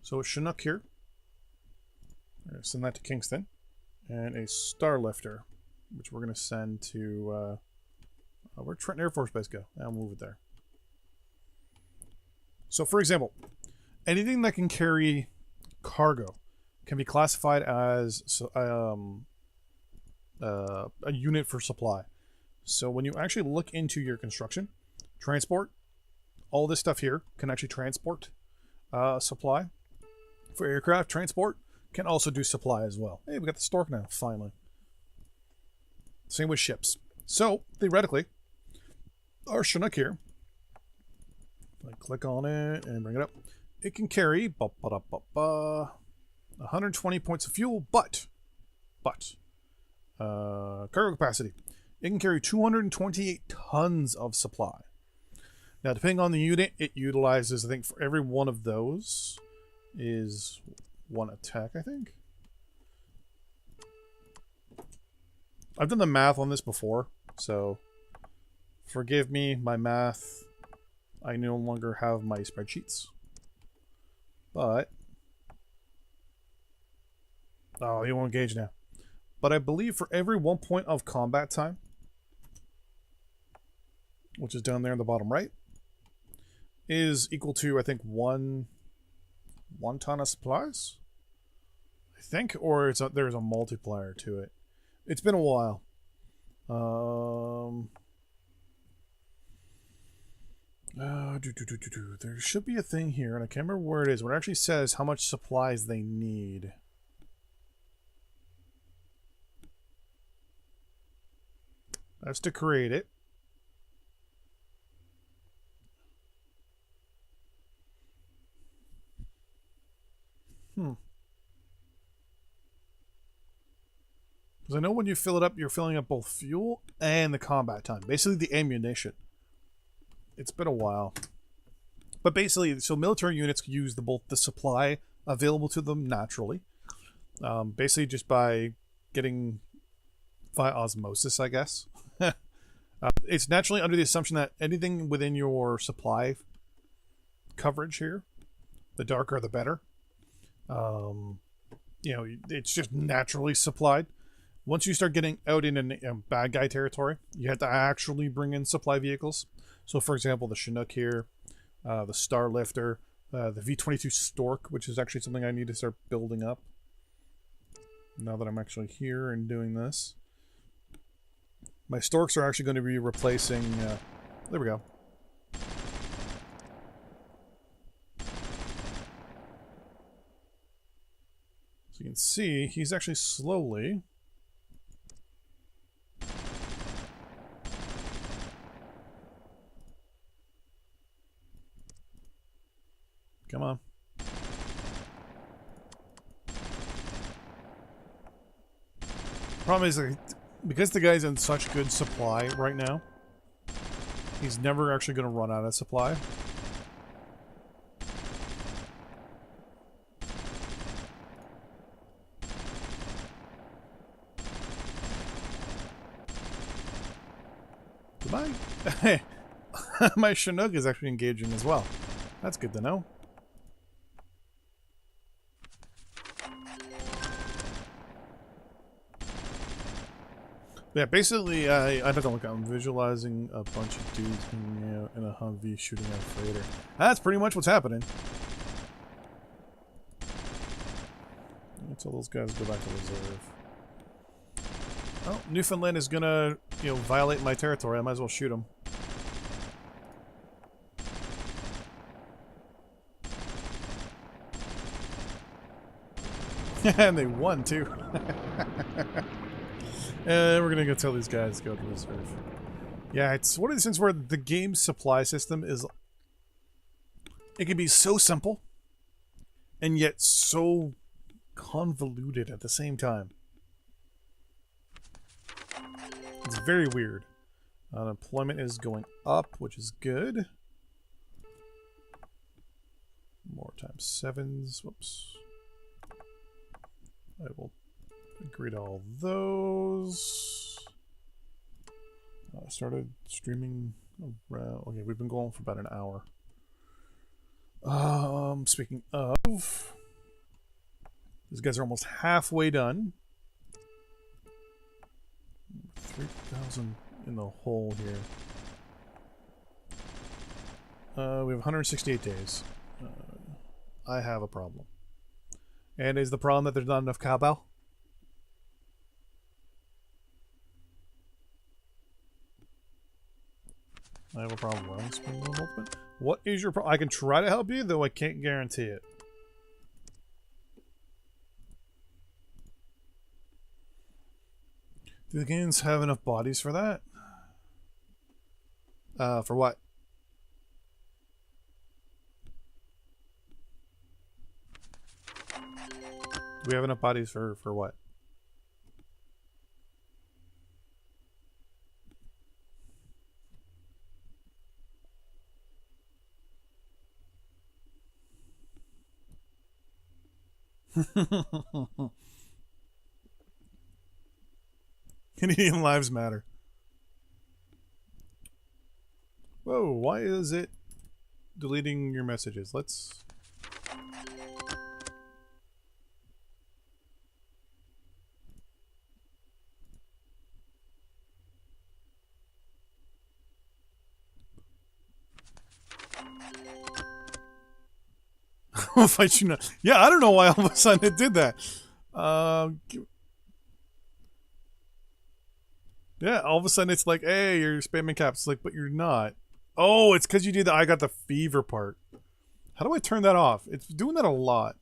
So, a Chinook here. Send that to Kingston. And a Starlifter, which we're going to send to... where'd Trenton Air Force Base go? I'll move it there. So, for example, anything that can carry cargo can be classified as a unit for supply. So when you actually look into your construction, transport, all this stuff here can actually transport supply. For aircraft, transport can also do supply as well. Hey, we got the stork now, finally. Same with ships. So, theoretically, our Chinook here, if I click on it and bring it up, it can carry 120 points of fuel, but cargo capacity, it can carry 228 tons of supply. Now, depending on the unit, it utilizes, I think, for every one of those is 1 attack, I think. I've done the math on this before, so forgive me, my math. I no longer have my spreadsheets. But... Oh, you won't engage now. But I believe for every 1 point of combat time, which is down there in the bottom right, is equal to, I think, one ton of supplies? I think, or there's a multiplier to it. It's been a while. There should be a thing here, and I can't remember where it is, where it actually says how much supplies they need. That's to create it. Because I know when you fill it up, you're filling up both fuel and the combat time. Basically, the ammunition. It's been a while. But basically, so military units use both the supply available to them naturally. Basically, just by getting via osmosis, I guess. It's naturally under the assumption that anything within your supply coverage here, the darker the better. You know, it's just naturally supplied. Once you start getting out in bad guy territory, you have to actually bring in supply vehicles. So, for example, the Chinook here, the Starlifter, the V-22 Stork, which is actually something I need to start building up. Now that I'm actually here and doing this. My Storks are actually going to be replacing... there we go. So you can see, he's actually slowly... Come on. Problem is, because the guy's in such good supply right now, he's never actually going to run out of supply. Goodbye. My Chinook is actually engaging as well. That's good to know. Yeah, basically, I don't know, I'm visualizing a bunch of dudes hanging out in a Humvee shooting at a freighter. That's pretty much what's happening. Until those guys go back to reserve. Oh, Newfoundland is gonna you know, violate my territory, I might as well shoot them. And they won too. And we're gonna go tell these guys to go to reserve. Yeah, it's one of these things where the game's supply system is... It can be so simple, and yet so convoluted at the same time. It's very weird. Unemployment is going up, which is good. More times sevens. Whoops. I will agree to all those. I started streaming around... Okay, we've been going for about an hour. Speaking of... These guys are almost halfway done. 3,000 in the hole here. We have 168 days. I have a problem. And is the problem that there's not enough cowbell? I have a problem. What is your problem? I can try to help you, though I can't guarantee it. Do the games have enough bodies for that? For what? Do we have enough bodies for what? Canadian lives matter. Whoa, why is it deleting your messages? Let's... I'll fight you now. Yeah, I don't know why all of a sudden it did that. Yeah, all of a sudden it's like, hey, you're spamming caps. It's like, but you're not. Oh, it's because you did the I got the fever part. How do I turn that off? It's doing that a lot.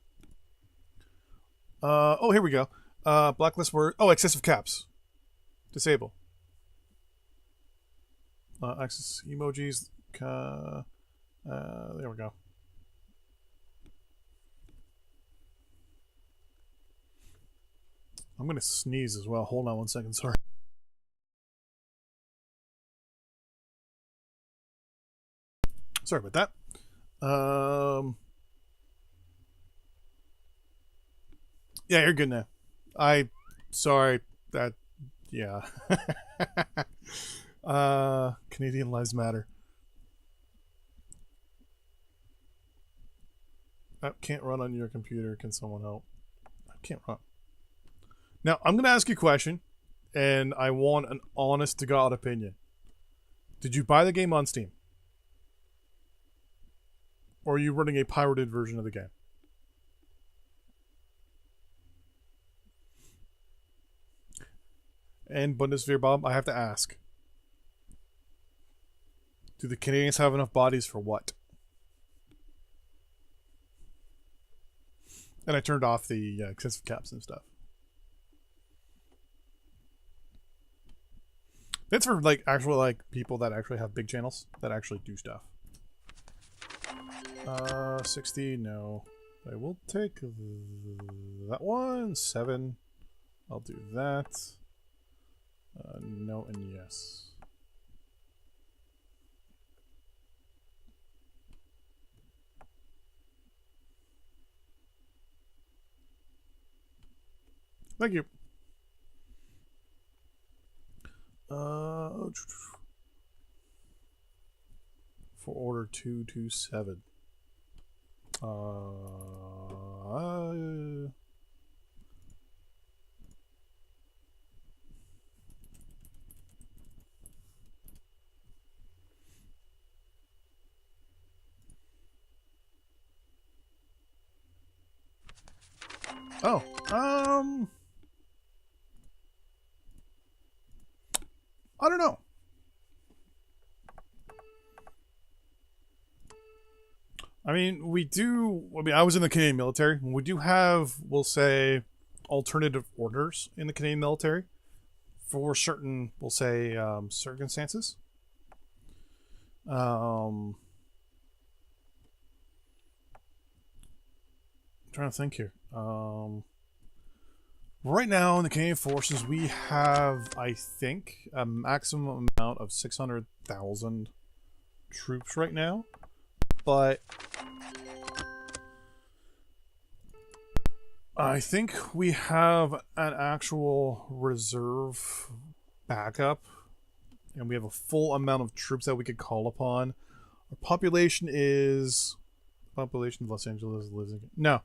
Oh, here we go. Blacklist word. Oh, excessive caps. Disable. Access emojis. There we go. I'm gonna sneeze as well. Hold on one second. Sorry. Sorry about that. Yeah, you're good now. Sorry that, yeah. Canadian lives matter. I can't run on your computer. Can someone help? I can't run. Now, I'm going to ask you a question, and I want an honest-to-God opinion. Did you buy the game on Steam? Or are you running a pirated version of the game? And Bundeswehr Bob, I have to ask. Do the Canadians have enough bodies for what? And I turned off the excessive caps and stuff. That's for like actual like people that actually have big channels that actually do stuff. 60, no. I will take that one. 7. I'll do that. No and yes. Thank you. For order 227. Oh, I don't I mean, we do. I mean, I was in the Canadian military. We do have, we'll say, alternative orders in the Canadian military for certain, we'll say, circumstances. I'm trying to think here. Right now in the Canadian Forces, we have, I think, a maximum amount of 600,000 troops right now. But I think we have an actual reserve backup, and we have a full amount of troops that we could call upon. Our population is... Population of Los Angeles lives in... No.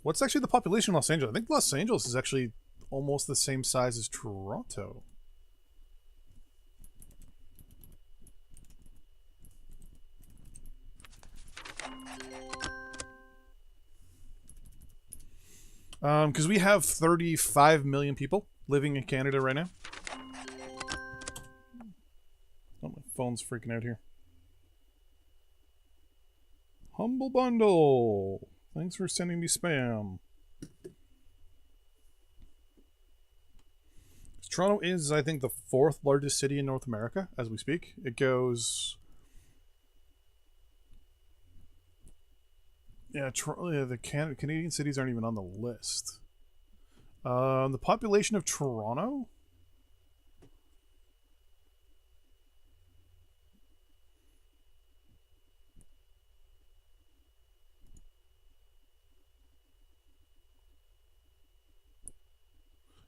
What's actually the population of Los Angeles? I think Los Angeles is actually almost the same size as Toronto. Because we have 35 million people living in Canada right now. Oh, my phone's freaking out here. Humble Bundle. Thanks for sending me spam. Toronto is, I think, the 4th largest city in North America as we speak. It goes... Yeah, the Canadian cities aren't even on the list. The population of Toronto?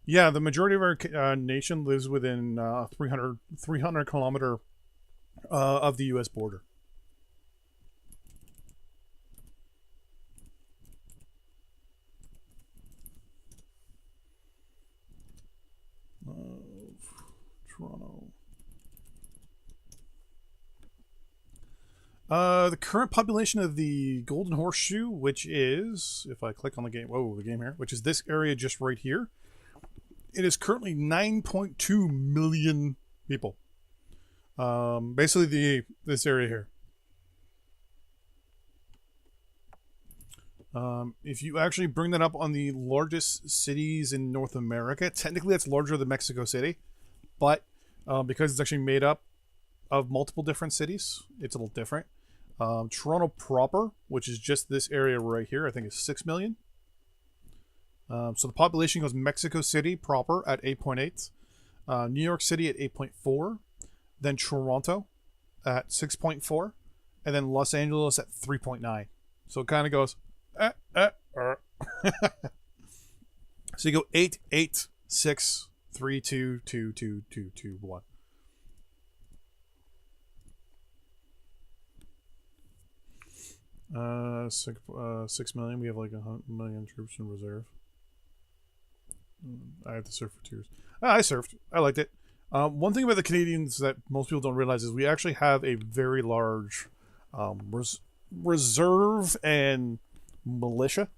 Yeah, the majority of our nation lives within 300 kilometer of the U.S. border. Toronto. The current population of the Golden Horseshoe, which is, if I click on the game, the game here, which is this area just right here, it is currently 9.2 million people. Basically this area here. If you actually bring that up on the largest cities in North America, technically that's larger than Mexico City, but because it's actually made up of multiple different cities, it's a little different. Toronto proper, which is just this area right here, I think is 6 million. So the population goes Mexico City proper at 8.8, New York City at 8.4, then Toronto at 6.4, and then Los Angeles at 3.9. So it kind of goes... So you go 8, 8, 6, 3, 2, 2, 2, 2, 2, 1. Six million. We have like 100 million troops in reserve. I had to surf for 2 years. I surfed. I liked it. One thing about the Canadians that most people don't realize is we actually have a very large reserve and militia.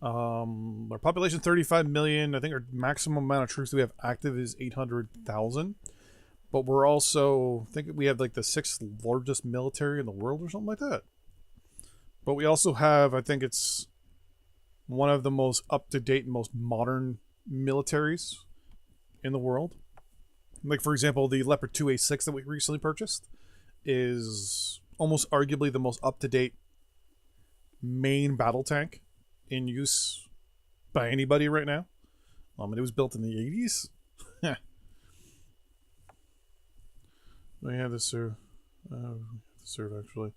Our population 35 million. I think our maximum amount of troops that we have active is 800,000. But we're also, I think we have like the 6th largest military in the world or something like that. But we also have, I think it's one of the most up-to-date and most modern militaries in the world. Like, for example, the Leopard 2A6 that we recently purchased is almost arguably the most up-to-date main battle tank in use by anybody right now. And it was built in the 80s. We had to serve. Actually.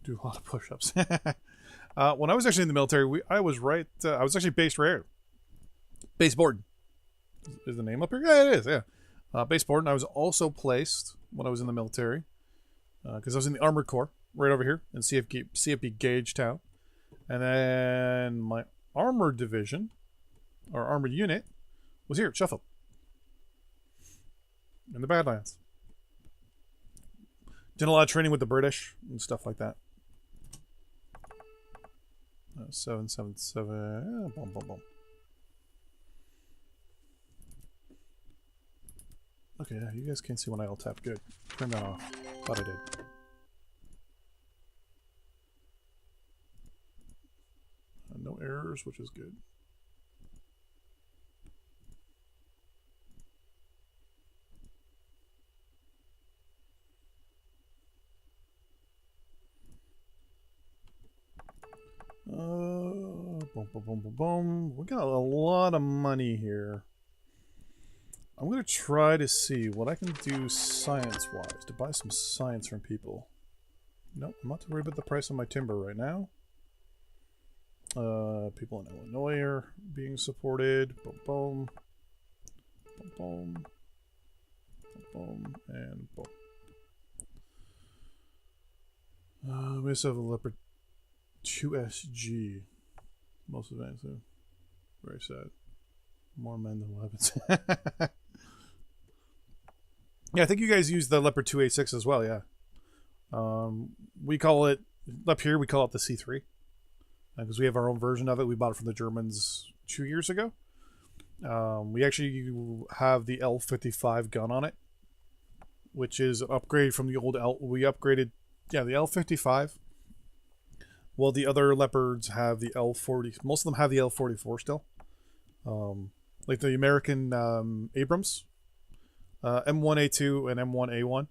Do a lot of push-ups. When I was actually in the military, I was actually based right here. Base Borden. Is the name up here? Yeah, it is. Yeah. Base Borden. I was also placed when I was in the military, because I was in the Armored Corps right over here in CFB Gagetown, and then my armored division or armored unit was here at Sheffield in the Badlands. Did a lot of training with the British and stuff like that. 777. Boom, boom, boom. Okay, yeah, you guys can't see when I alt-tap. Good. Turn that off. Thought I did. No errors, which is good. Boom, boom, boom, boom, boom. We got a lot of money here. I'm gonna try to see what I can do science-wise to buy some science from people. Nope, I'm not too worried about the price of my timber right now. People in Illinois are being supported. Boom, boom, boom, boom, boom, boom, and boom. We also have a leopard 2SG. Most advanced, though. Very sad. More men than weapons. Yeah, I think you guys use the Leopard 2A6 as well, yeah. We call it, up here, we call it the C3. Because we have our own version of it. We bought it from the Germans 2 years ago. We actually have the L55 gun on it, which is an upgrade from the old L. We upgraded, yeah, the L55. Well, the other Leopards have the L40. Most of them have the L44 still. Like the American Abrams. M1A2 and M1A1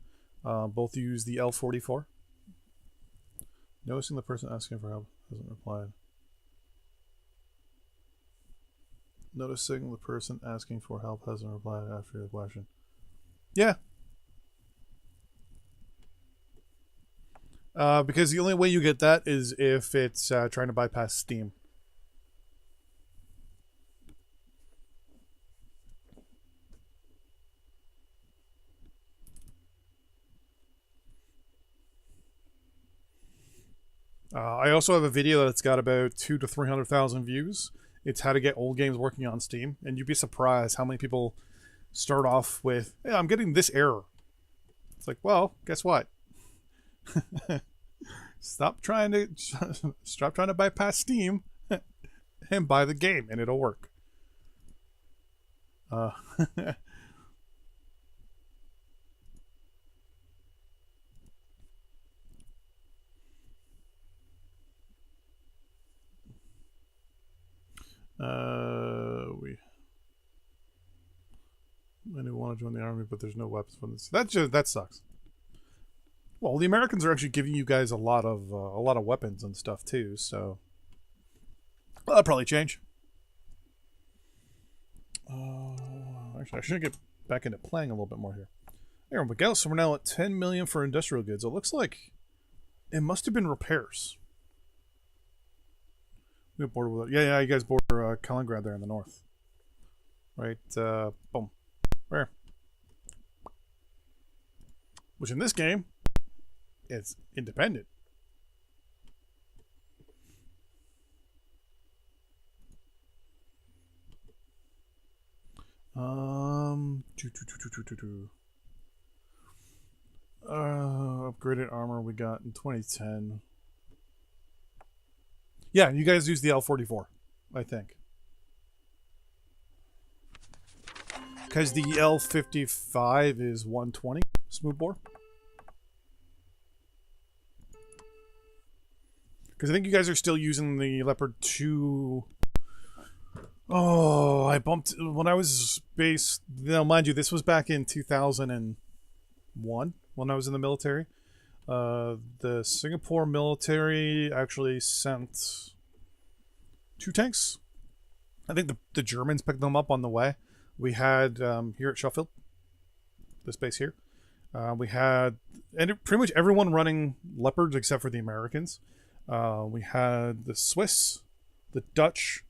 both use the L44. Noticing the person asking for help hasn't replied. Noticing the person asking for help hasn't replied after the question. Yeah. Because the only way you get that is if it's trying to bypass Steam. I also have a video that's got about 200,000 to 300,000 views. It's how to get old games working on Steam, and you'd be surprised how many people start off with, "Hey, I'm getting this error." It's like, well, guess what? Stop trying to bypass Steam and buy the game, and it'll work. Many want to join the army, but there's no weapons for this. That sucks. Well, the Americans are actually giving you guys a lot of weapons and stuff too, so that'll probably change. Actually, I should get back into playing a little bit more here. There we go. So we're now at 10 million for industrial goods. It looks like it must have been repairs. We border with it. Yeah, you guys border Kaliningrad there in the north. Right, boom. Where? Which in this game, it's independent. Upgraded armor we got in 2010. Yeah, you guys use the L44, I think. Because the L55 is 120 smoothbore. Because I think you guys are still using the Leopard 2. Oh, I bumped when I was based. Now, mind you, this was back in 2001 when I was in the military. The Singapore military actually sent 2 tanks. I think the Germans picked them up on the way. We had here at Sheffield, this base here. We had pretty much everyone running Leopards except for the Americans. We had the Swiss, the Dutch,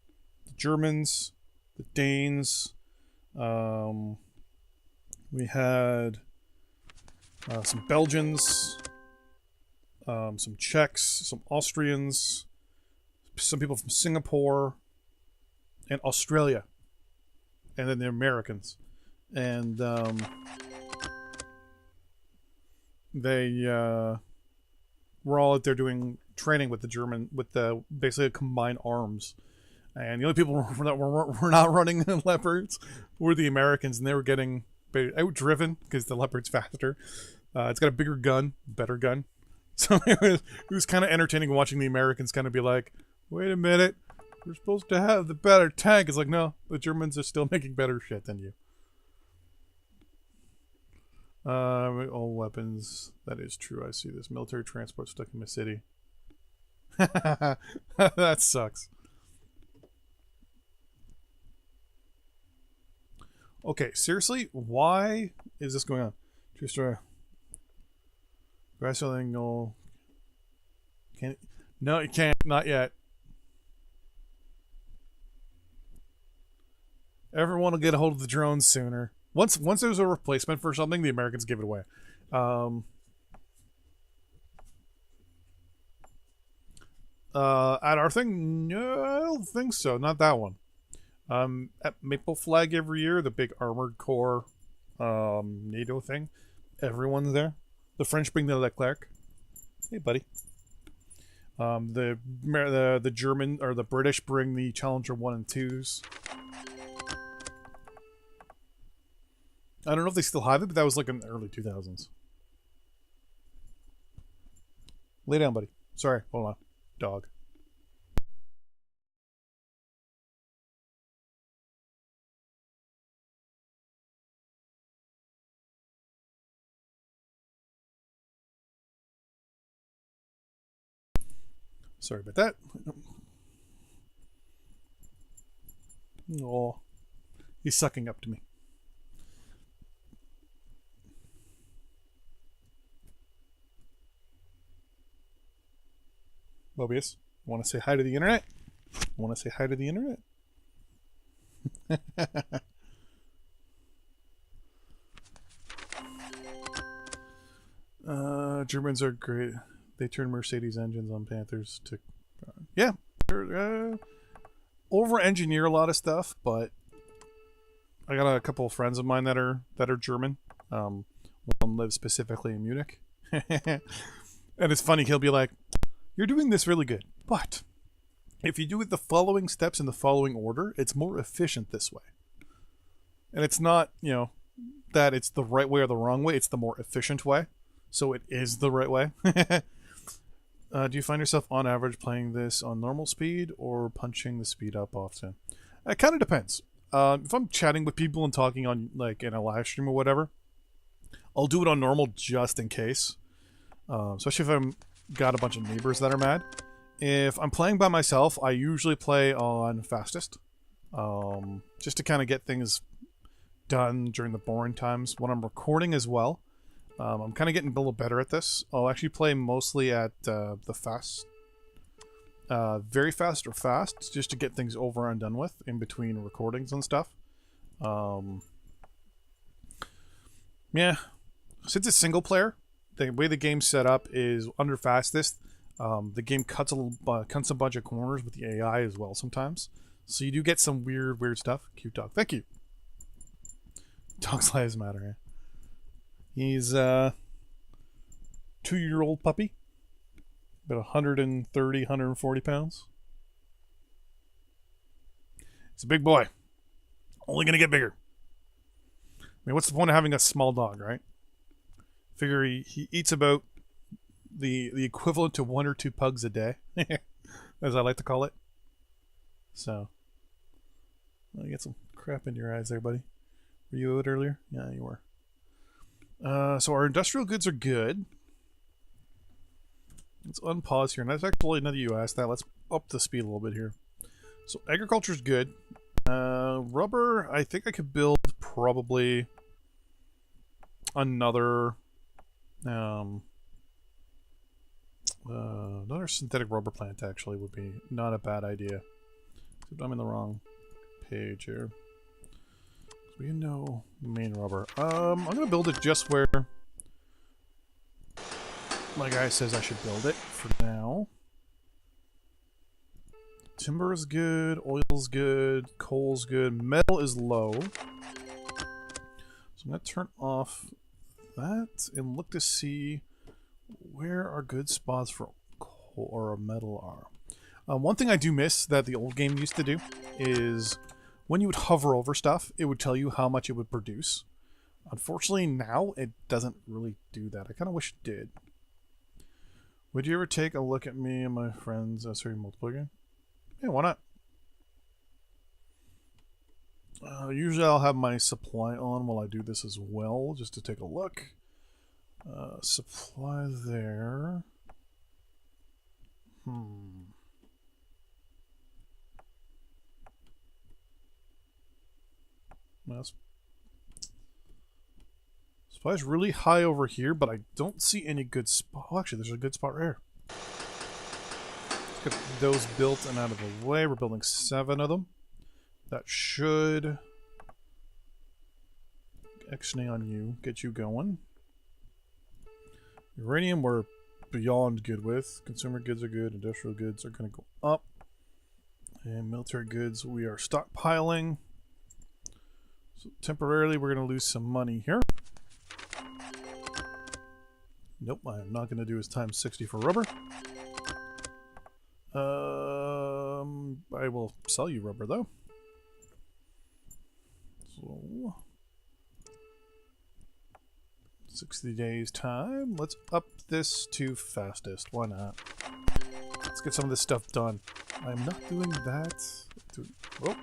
the Germans, the Danes. We had some Belgians, some Czechs, some Austrians, some people from Singapore, and Australia, and then the Americans. And they were all out there doing training with the German, with the basically combined arms. And the only people that were not running Leopards were the Americans, and they were getting outdriven because the Leopard's faster. It's got a bigger gun, better gun. So it was kind of entertaining watching the Americans kind of be like, wait a minute, we're supposed to have the better tank. It's like, no, the Germans are still making better shit than you. All weapons. That is true. I see this. Military transport stuck in my city. That sucks. Okay, seriously, why is this going on? Just wrestling, no. Can't. No, you can't. Not yet. Everyone will get a hold of the drones sooner. Once there's a replacement for something, the Americans give it away. At our thing, no, I don't think so. Not that one. At Maple Flag every year, the big armored core NATO thing, everyone's there. The French bring the Leclerc. Hey, buddy. The German or the British bring the Challenger 1 and 2s. I don't know if they still have it, but that was like in the early 2000s. Lay down, buddy. Sorry, hold on. Dog. Sorry about that. Oh, he's sucking up to me. Mobius, want to say hi to the internet? Want to say hi to the internet? Germans are great. They turn Mercedes engines on Panthers to... yeah, they're over-engineer a lot of stuff, but I got a couple of friends of mine that are German. One lives specifically in Munich. And it's funny, he'll be like, you're doing this really good, but if you do it the following steps in the following order, it's more efficient this way. And it's not, you know, that it's the right way or the wrong way, it's the more efficient way. So it is the right way. Do you find yourself on average playing this on normal speed or punching the speed up often? It kind of depends. If I'm chatting with people and talking on like in a live stream or whatever, I'll do it on normal just in case. Especially if I'm got a bunch of neighbors that are mad. If I'm playing by myself, I usually play on fastest. Just to kind of get things done during the boring times. When I'm recording as well, I'm kind of getting a little better at this. I'll actually play mostly at the fast. Very fast or fast, just to get things over and done with in between recordings and stuff. Yeah. Since it's single player, the way the game's set up is under fastest. The game cuts a bunch of corners with the AI as well sometimes. So you do get some weird stuff. Cute dog. Thank you. Dog's lives matter, eh? He's a 2-year-old puppy. About 130, 140 pounds. It's a big boy. Only gonna get bigger. I mean, what's the point of having a small dog, right? Figure he eats about the equivalent to 1 or 2 pugs a day, as I like to call it. So, you get some crap in your eyes there, buddy. Were you out earlier? Yeah, you were. So our industrial goods are good. Let's unpause here. And that's actually, now that you asked that, let's up the speed a little bit here. So agriculture is good. Rubber, I think I could build probably another synthetic rubber plant actually would be not a bad idea. I'm in the wrong page here. We know main rubber. I'm gonna build it just where my guy says I should build it for now. Timber is good, oil's good, coal's good, metal is low. So I'm gonna turn off that and look to see where our good spots for coal or metal are. One thing I do miss that the old game used to do is when you would hover over stuff, it would tell you how much it would produce. Unfortunately, now it doesn't really do that. I kind of wish it did. Would you ever take a look at me and my friends? Sorry, multiple again? Yeah, why not? Usually I'll have my supply on while I do this as well, just to take a look. Supply there. That's supply's really high over here, but I don't see any good spot. Oh, actually, there's a good spot right here. Let's get those built and out of the way. We're building 7 of them. That should X-nay on you, get you going. Uranium we're beyond good with. Consumer goods are good. Industrial goods are going to go up. And military goods we are stockpiling. So temporarily we're going to lose some money here. Nope, I'm not going to do is times 60 for rubber. I will sell you rubber though. So 60 days time. Let's up this to fastest. Why not? Let's get some of this stuff done. I'm not doing that. Oh.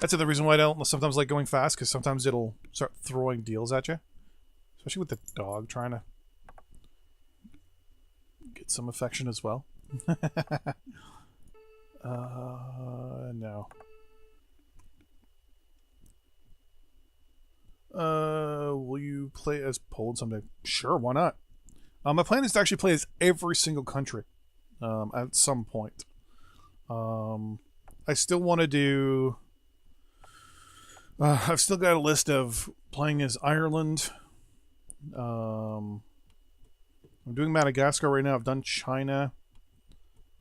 That's the reason why I don't sometimes like going fast, because sometimes it'll start throwing deals at you. Especially with the dog trying to get some affection as well. No. Will you play as Poland someday? Sure, why not? My plan is to actually play as every single country at some point. I still want to do... I've still got a list of playing as Ireland. I'm doing Madagascar right now. I've done China.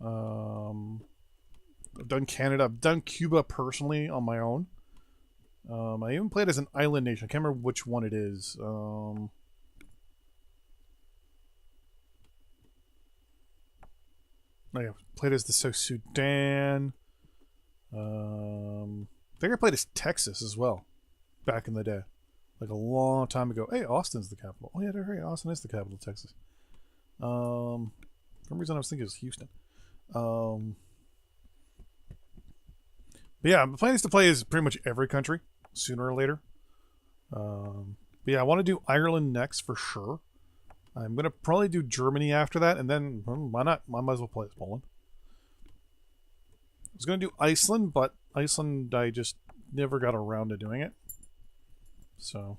I've done Canada. I've done Cuba personally on my own. I even played as an island nation. I can't remember which one it is. I played as the South Sudan. I think I played as Texas as well, back in the day, like a long time ago. Hey, Austin's the capital. Oh yeah, they're right. Austin is the capital of Texas. For some reason I was thinking it was Houston. But yeah, my plan is to play as pretty much every country sooner or later. But yeah, I want to do Ireland next for sure. I'm gonna probably do Germany after that, and then why not? I might as well play as Poland. I was gonna do Iceland, but Iceland I just never got around to doing it. So,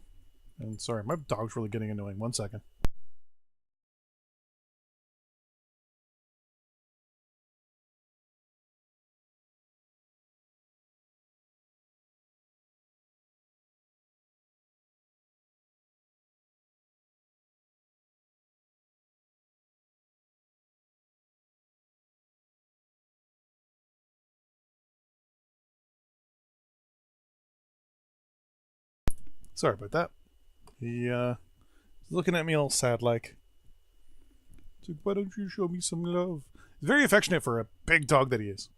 and sorry, my dog's really getting annoying. 1 second. Sorry about that. He was looking at me all sad like. He's like, why don't you show me some love? He's very affectionate for a big dog that he is.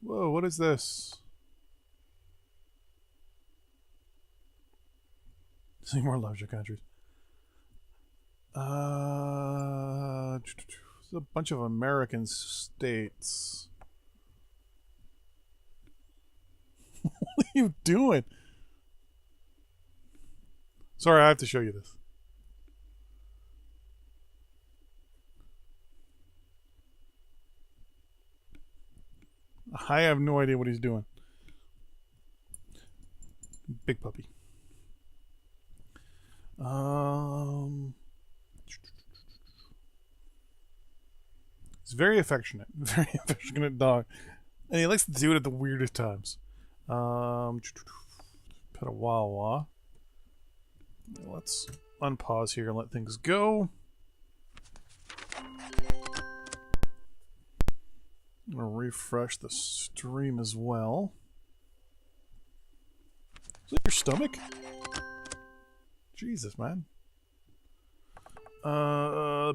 Whoa, what is this? See more larger countries. There's a bunch of American states. What are you doing? Sorry, I have to show you this. I have no idea what he's doing. Big puppy. He's very affectionate. Very affectionate dog. And he likes to do it at the weirdest times. Pet a Wawa. Let's unpause here and let things go. I'm gonna refresh the stream as well. Is it your stomach? Jesus, man.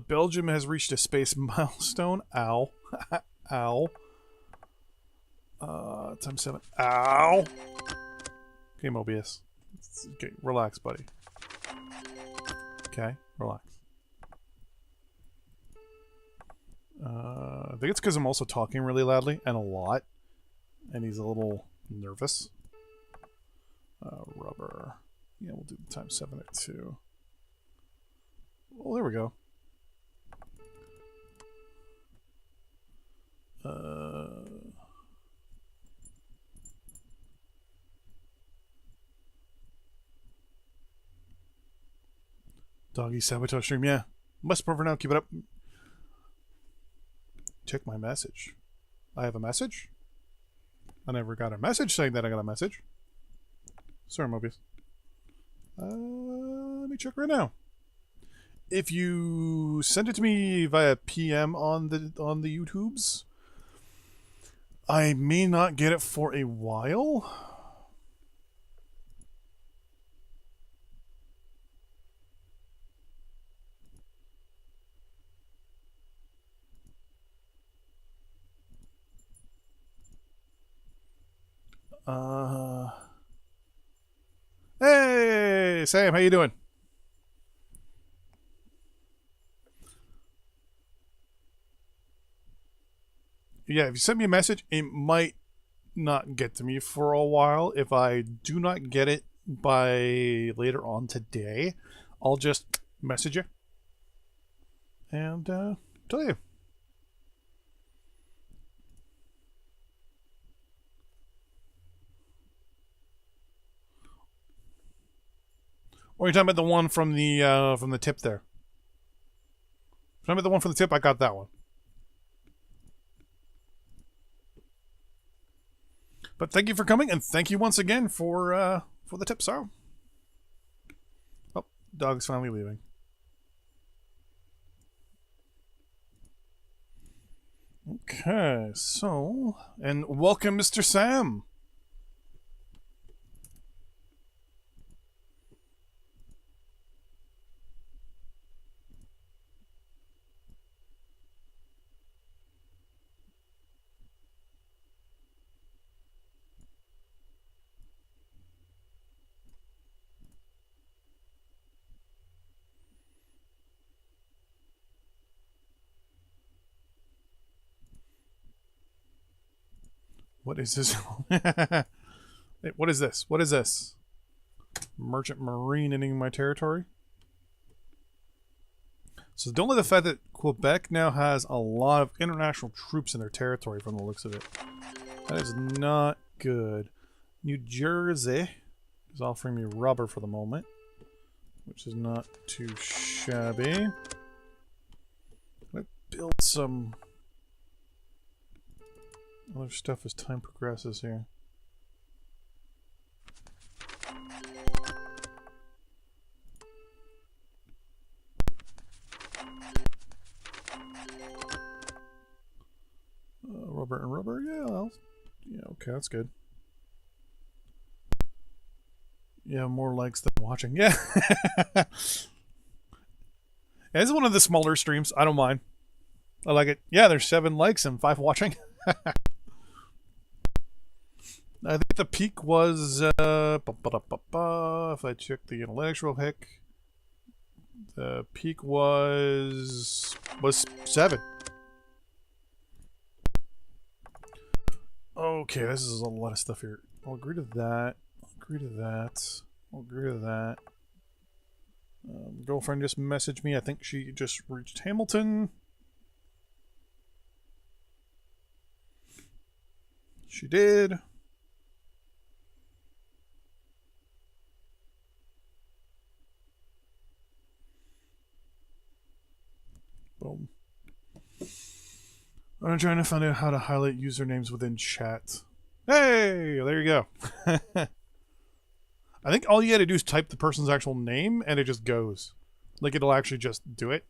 Belgium has reached a space milestone. Ow. Ow. Times 7. Ow! Okay, Mobius. Okay, relax, buddy. Okay, relax. I think it's because I'm also talking really loudly and a lot. And he's a little nervous. Rubber. Yeah, we'll do the times 7 at 2. Well, there we go. Doggy sabotage stream, yeah. Must for now, keep it up. Check my message. I have a message? I never got a message saying that I got a message. Sorry, Mobius. Let me check right now. If you send it to me via PM on the YouTubes, I may not get it for a while. Hey, Sam, how you doing? Yeah, if you send me a message, it might not get to me for a while. If I do not get it by later on today, I'll just message you and tell you. Or you're talking about the one from the tip there? If you're talking about the one from the tip, I got that one. But thank you for coming, and thank you once again for the tip, Sorrow. Oh, dog's finally leaving. Okay, so, and welcome, Mr. Sam. What is this? Wait, what is this? What is this? Merchant Marine entering my territory? So don't let the fact that Quebec now has a lot of international troops in their territory from the looks of it. That is not good. New Jersey is offering me rubber for the moment, which is not too shabby. I'm gonna build some other stuff as time progresses here. Rubber and rubber, yeah, okay, that's good. Yeah, more likes than watching. Yeah. Yeah, this is one of the smaller streams. I don't mind. I like it. Yeah, there's 7 likes and 5 watching. I think the peak was if I check the analytics real quick, the peak was 7. Okay, this is a lot of stuff here. I'll agree to that. I'll agree to that. I'll agree to that. Girlfriend just messaged me. I think she just reached Hamilton. She did. Boom. I'm trying to find out how to highlight usernames within chat. Hey, there you go. I think all you gotta do is type the person's actual name and it just goes. Like it'll actually just do it.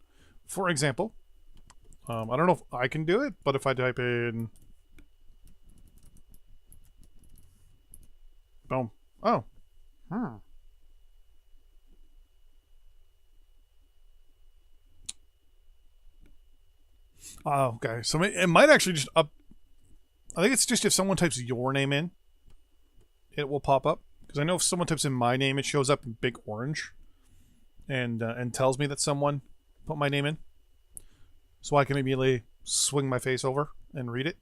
For example, I don't know if I can do it, but if I type in... Boom. Oh. Oh, okay. So it might actually just up. I think it's just if someone types your name in, it will pop up. Because I know if someone types in my name, it shows up in big orange, and tells me that someone put my name in, so I can immediately swing my face over and read it.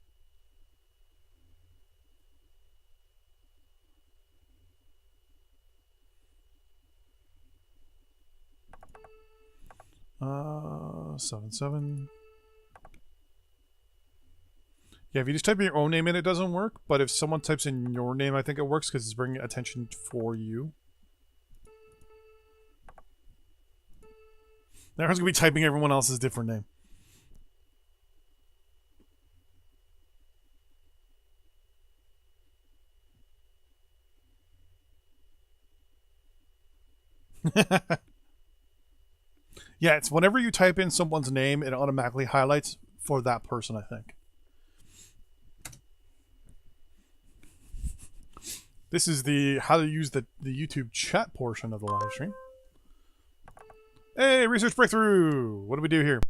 Uh, 7. Yeah, if you just type in your own name in, it doesn't work. But if someone types in your name, I think it works because it's bringing attention for you. Everyone's going to be typing everyone else's different name. Yeah, it's whenever you type in someone's name, it automatically highlights for that person, I think. This is the how to use the YouTube chat portion of the live stream. Hey, research breakthrough! What do we do here?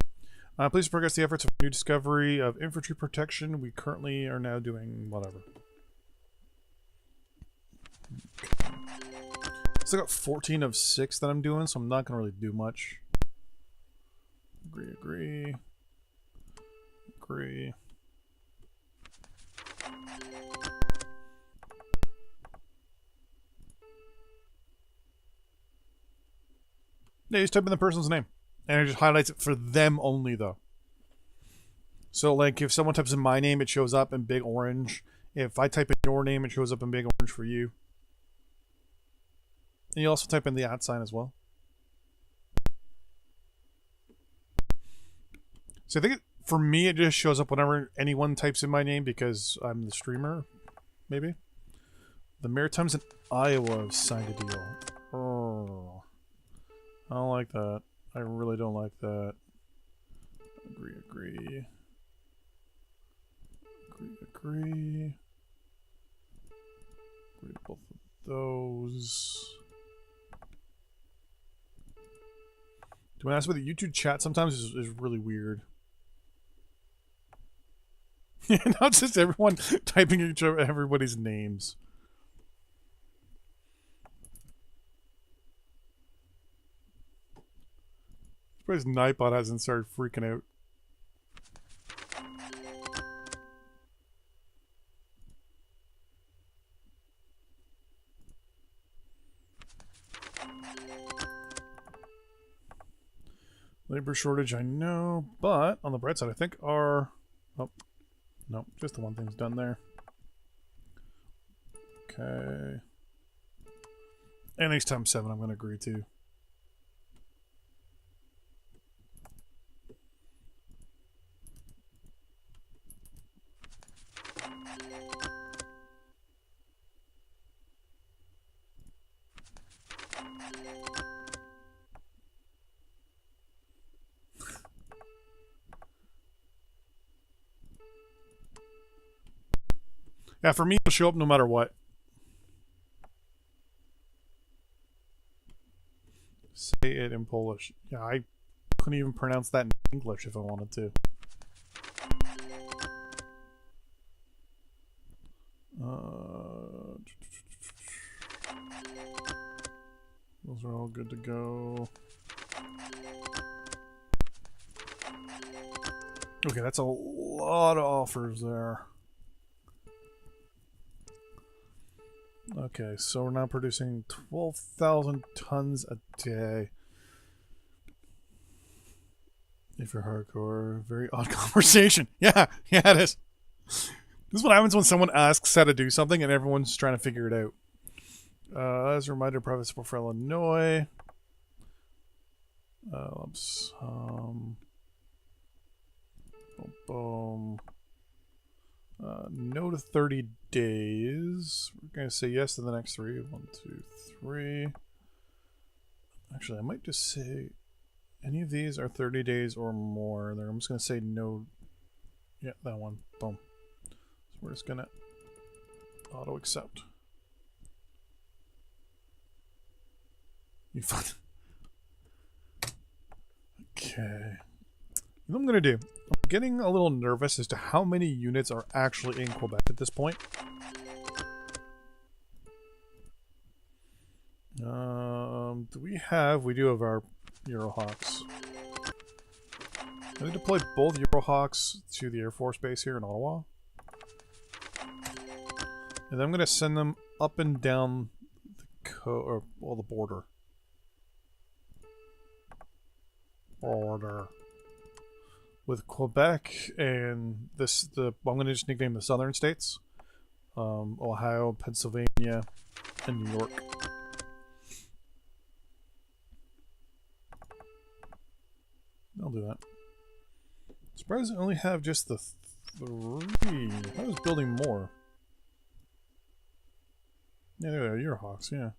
Please progress the efforts of new discovery of infantry protection. We currently are now doing whatever. Still got 14 of 6 that I'm doing, so I'm not going to really do much. Agree. Yeah, you just type in the person's name. And it just highlights it for them only, though. So, like, if someone types in my name, it shows up in big orange. If I type in your name, it shows up in big orange for you. And you also type in the @ sign as well. So I think for me, it just shows up whenever anyone types in my name because I'm the streamer, maybe. The Maritimes in Iowa have signed a deal. Oh, I don't like that. I really don't like that. Agree to both of those. Doing this with the YouTube chat sometimes is really weird. Not just everyone typing everybody's names. Surprised Nightbot hasn't started freaking out. Labor shortage, I know, but on the bright side, I think our... Oh, no, just the one thing's done there. Okay. And next time 7, I'm going to agree to. Yeah, for me, it'll show up no matter what. Say it in Polish. Yeah, I couldn't even pronounce that in English if I wanted to. Those are all good to go. Okay, that's a lot of offers there. Okay, so we're now producing 12,000 tons a day. If you're hardcore, very odd conversation. Yeah, it is. This is what happens when someone asks how to do something and everyone's trying to figure it out. As a reminder, private support for Illinois. Boom. No to 30 days. We're going to say yes to the next 3. 1, 2, 3. Actually, I might just say any of these are 30 days or more. There, I'm just going to say no. Yeah, that one. Boom. So we're just going to auto accept. You fun. Okay. What I'm gonna do? I'm getting a little nervous as to how many units are actually in Quebec at this point. Do we have? We do have our Eurohawks. I'm gonna deploy both Eurohawks to the Air Force Base here in Ottawa. And then I'm gonna send them up and down the border. With Quebec and I'm gonna just nickname the southern states. Ohio, Pennsylvania, and New York. I'll do that. Surprised I only have just the 3. I was building more. Yeah, there are Eurohawks, yeah.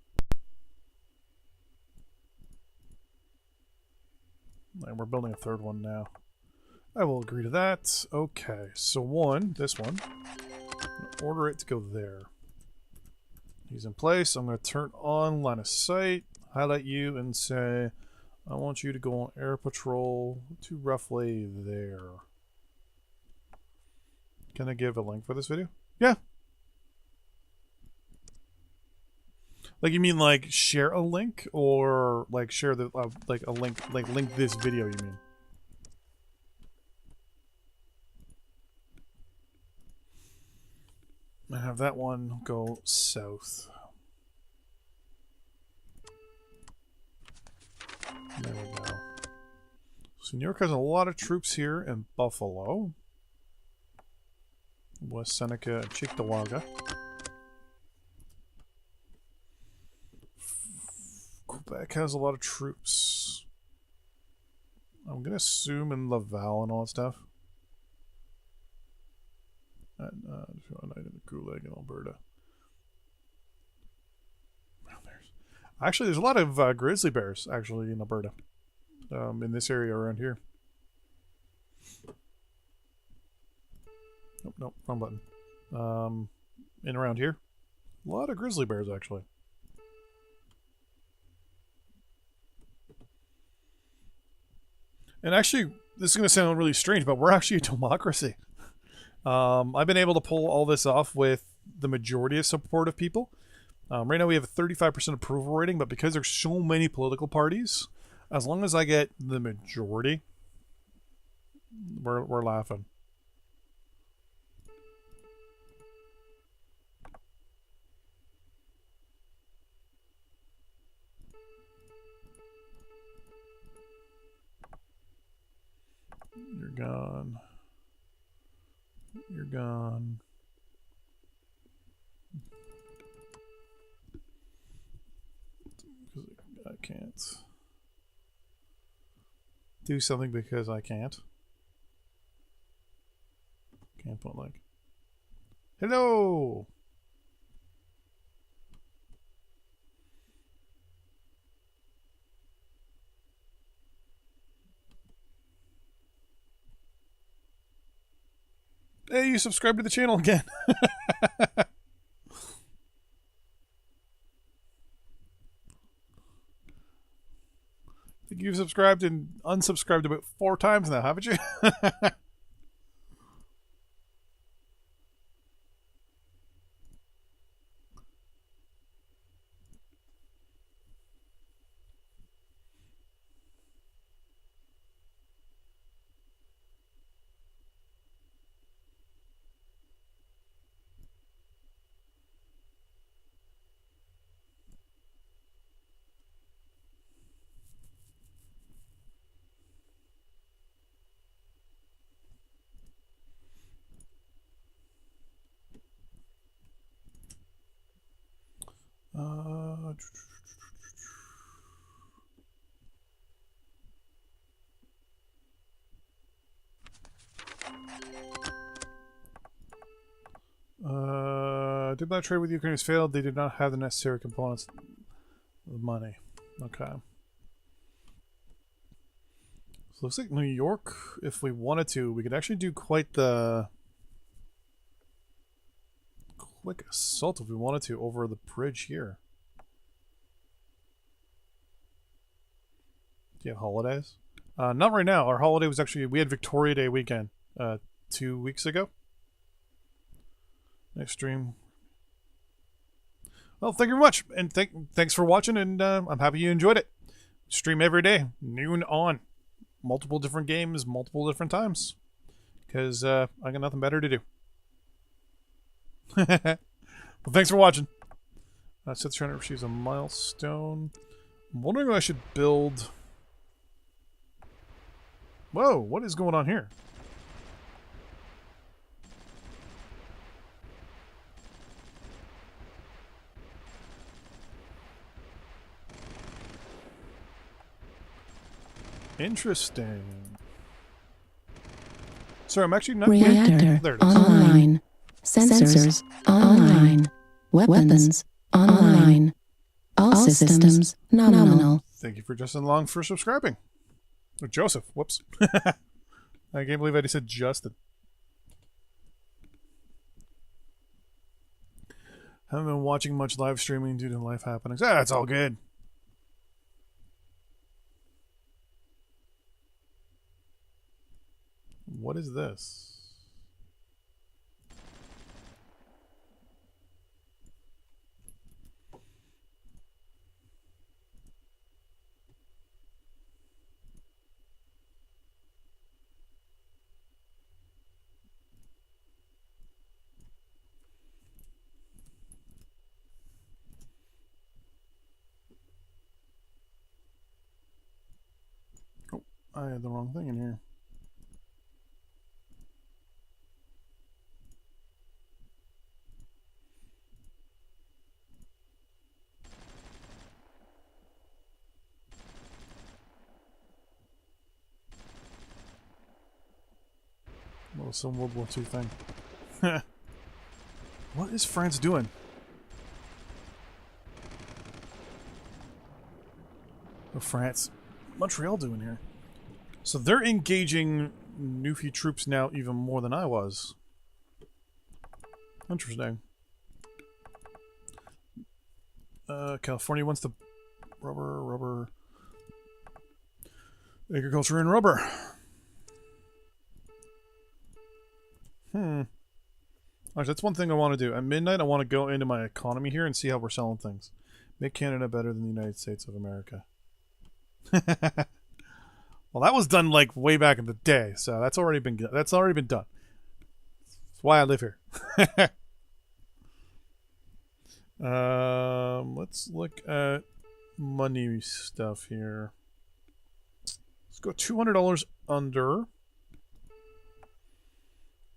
And we're building a 3rd one now. I will agree to that. Okay, so this one. Order it to go there. He's in place. I'm going to turn on line of sight, highlight you, and say, I want you to go on air patrol to roughly there. Can I give a link for this video? Yeah. Like, you mean like share a link, or like share the like a link, like link this video? You mean? I have that one go south. There we go. So New York has a lot of troops here in Buffalo, West Seneca, and Cheektowaga. Quebec has a lot of troops. I'm gonna assume in Laval and all that stuff. And night in the Gulag in Alberta. Actually, there's a lot of grizzly bears actually in Alberta, in this area around here. Nope, wrong button. In around here, a lot of grizzly bears actually. And actually, this is going to sound really strange, but we're actually a democracy. I've been able to pull all this off with the majority of support of people. Right now we have a 35% approval rating, but because there's so many political parties, as long as I get the majority, we're laughing. You're gone. You're gone. I can't do something because I can't. Can't put like, hello. Hey, you subscribed to the channel again. I think you've subscribed and unsubscribed about 4 times now, haven't you? Did not trade with Ukraine has failed. They did not have the necessary components of money. Okay. So looks like New York, if we wanted to, we could actually do quite the quick assault if we wanted to over the bridge here. Do you have holidays? Not right now. Our holiday was actually, we had Victoria Day weekend 2 weeks ago. Next stream. Well, thank you very much, and thanks for watching, and I'm happy you enjoyed it. Stream every day, noon on. Multiple different games, multiple different times. Because I got nothing better to do. Well, thanks for watching. Seth's trying to receive a milestone. I'm wondering if I should build... Whoa, what is going on here? Interesting. Sorry, I'm actually not... Reactor There it is. online. Sensors online. Weapons online. All systems nominal. Thank you for Justin Long for subscribing. Or Joseph, whoops. I can't believe I just said Justin. Haven't been watching much live streaming due to life happenings. Ah, that's all good. What is this? Oh, I had the wrong thing in here. Well, some World War II thing. What is France doing? What France? Montreal doing here? So they're engaging Newfie troops now even more than I was. Interesting. California wants the rubber. Agriculture and rubber. Actually, that's one thing I want to do. At midnight, I want to go into my economy here and see how we're selling things. Make Canada better than the United States of America. Well, that was done like way back in the day, so that's already been done. That's why I live here. Let's look at money stuff here. Let's go $200 under.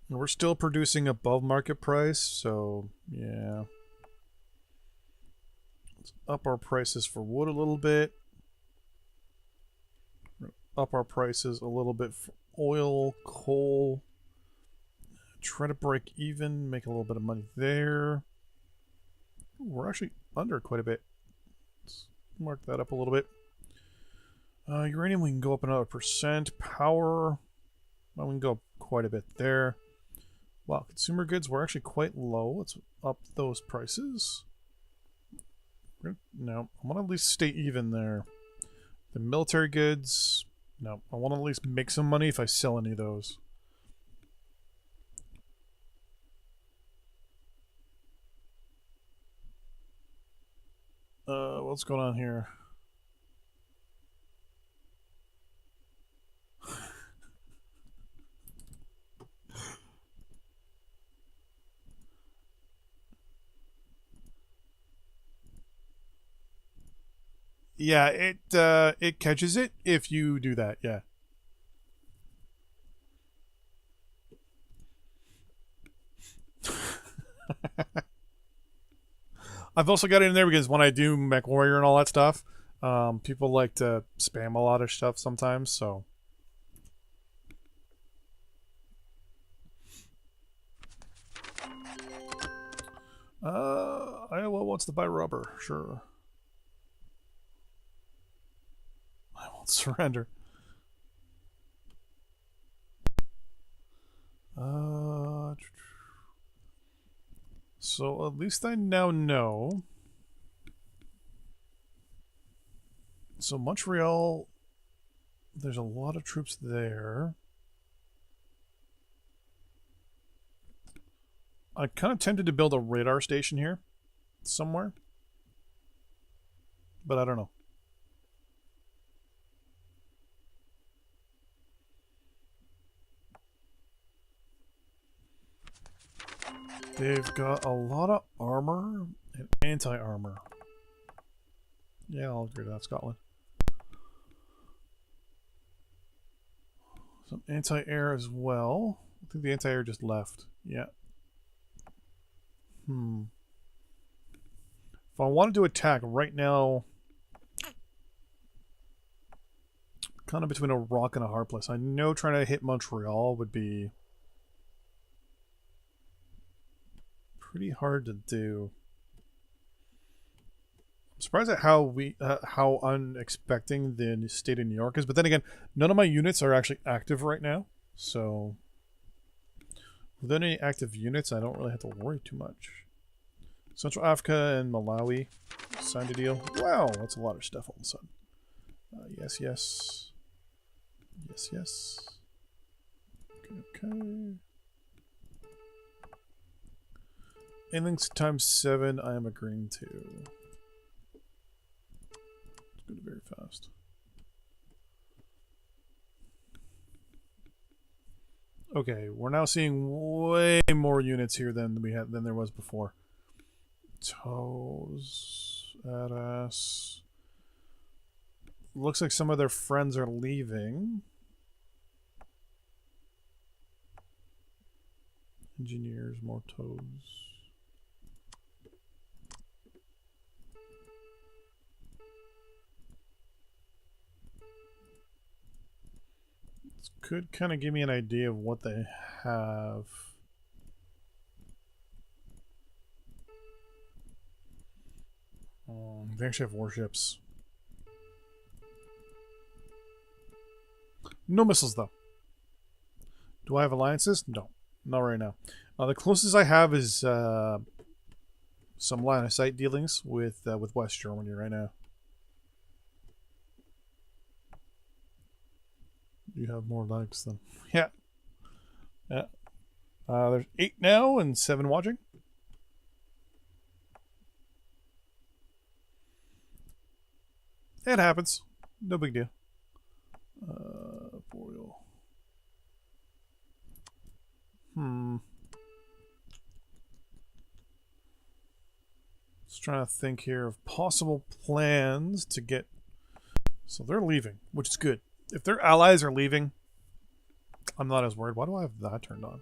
And we're still producing above market price, so yeah. Let's up our prices for wood a little bit. Up our prices a little bit for oil, coal. Try to break even, make a little bit of money there. We're actually under quite a bit. Let's mark that up a little bit. Uranium, we can go up another percent. Power, well, we can go up quite a bit there. Wow, consumer goods were actually quite low. Let's up those prices. No, I want to at least stay even there. The military goods, no, I want to at least make some money if I sell any of those. What's going on here? Yeah, it catches it if you do that, yeah. I've also got it in there because when I do MechWarrior and all that stuff, people like to spam a lot of stuff sometimes, so. Iowa wants to buy rubber, sure. I won't surrender. So at least I now know. So Montreal There's a lot of troops there. I'm kind of tempted to build a radar station here somewhere, but I don't know. They've got a lot of armor and anti-armor. Yeah, I'll agree to that, Scotland. Some anti-air as well. I think the anti-air just left. Yeah. If I wanted to attack right now, kind of between a rock and a hard place. I know trying to hit Montreal would be pretty hard to do. I'm surprised at how unexpected the state of New York is. But then again, none of my units are actually active right now, so with any active units, I don't really have to worry too much. Central Africa and Malawi signed a deal. Wow, that's a lot of stuff all of a sudden. Yes, yes. Yes, yes. Okay. Anything times 7, I am agreeing to. It's going to be very fast. Okay, we're now seeing way more units here than there was before. Toes, badass. Looks like some of their friends are leaving. Engineers, more toes. This could kind of give me an idea of what they have. They actually have warships. No missiles, though. Do I have alliances? No. Not right now. The closest I have is some line of sight dealings with West Germany right now. You have more likes than... Yeah. Yeah. There's 8 now and 7 watching. It happens. No big deal. Boreal. Just trying to think here of possible plans to get... So they're leaving, which is good. If their allies are leaving, I'm not as worried. Why do I have that turned on?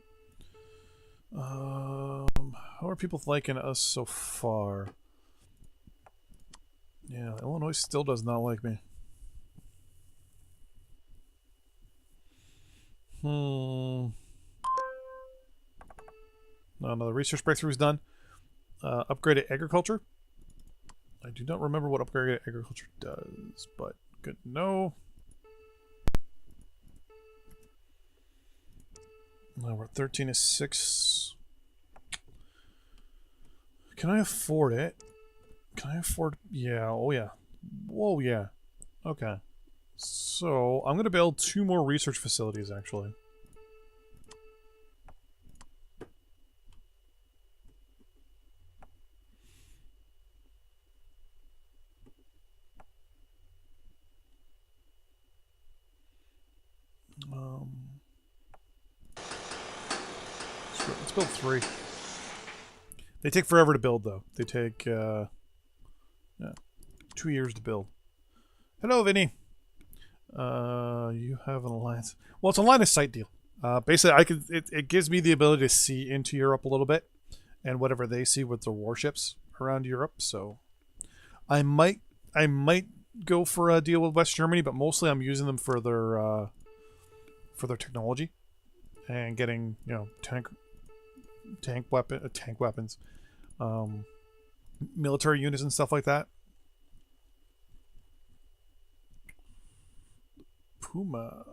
How are people liking us so far? Yeah, Illinois still does not like me. No, the research breakthrough is done. Upgraded agriculture. I do not remember what upgraded agriculture does, but good to know. Now we're at 13 is 6. Can I afford it? Can I afford... Yeah, oh yeah. Whoa, yeah. Okay. So, I'm going to build 2 more research facilities, actually. Let's build 3. They take forever to build, though. They take, yeah, 2 years to build. Hello, Vinny. You have an alliance. Well, it's a line of sight deal. Basically, it gives me the ability to see into Europe a little bit, and whatever they see with their warships around Europe. So, I might go for a deal with West Germany, but mostly I'm using them for their technology and getting, you know, tank weapons, military units and stuff like that. Puma.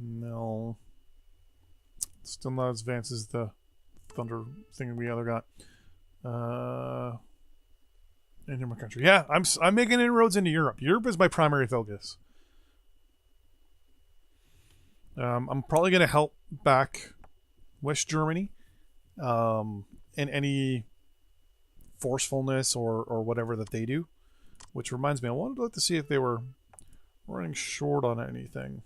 No. Still not as advanced as the Thunder thing we other got. Into my country. Yeah, I'm making inroads into Europe. Europe is my primary focus. I'm probably going to help back West Germany in any forcefulness or whatever that they do. Which reminds me, I wanted to look to see if they were running short on anything.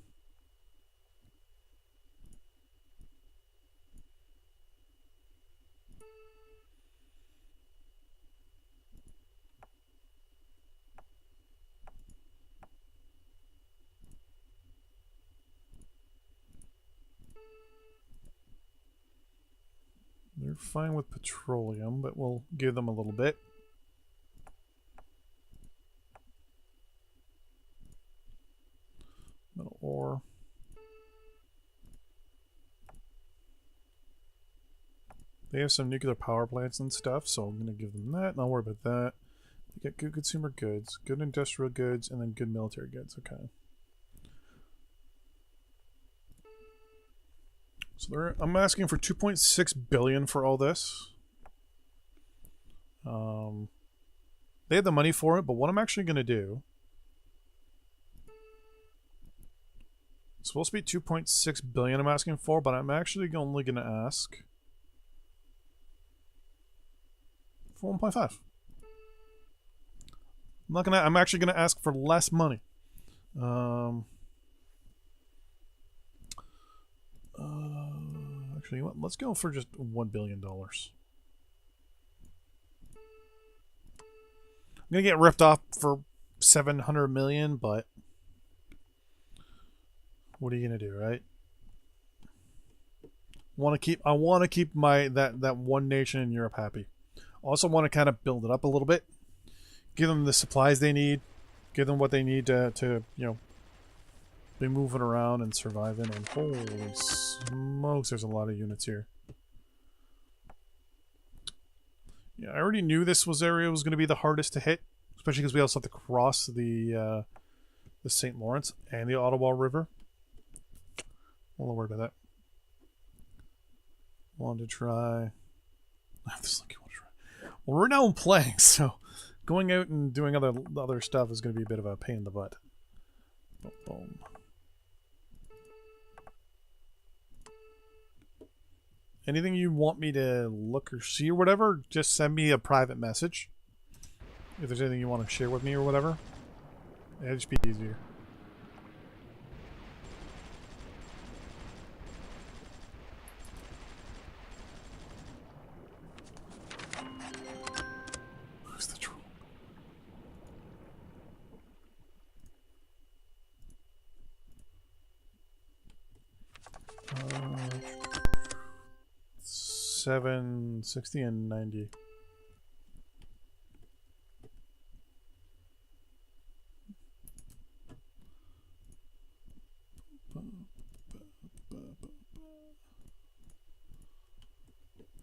They're fine with petroleum, but we'll give them a little bit. Metal ore. They have some nuclear power plants and stuff, so I'm going to give them that. Not worry about that. They get good consumer goods, good industrial goods, and then good military goods. Okay. So I'm asking for 2.6 billion for all this. They had the money for it, but what I'm actually going to do... It's supposed to be 2.6 billion I'm asking for, but I'm actually only going to ask for 1.5. I'm actually going to ask for less money. Actually, let's go for just $1 billion. I'm going to get ripped off for 700 million, but what are you going to do, right? I want to keep my that one nation in Europe happy. Also want to kind of build it up a little bit. Give them the supplies they need. Give them what they need to be moving around and surviving. And holy smokes, there's a lot of units here. Yeah, I already knew this area was going to be the hardest to hit, especially because we also have to cross the St. Lawrence and the Ottawa River. Well, don't worry about that. Wanted to try. Well, we're now playing, so going out and doing other stuff is going to be a bit of a pain in the butt. Boom. Anything you want me to look or see or whatever, just send me a private message. If there's anything you want to share with me or whatever. It'd just be easier. Who's the troll? Uh, 760 and 90.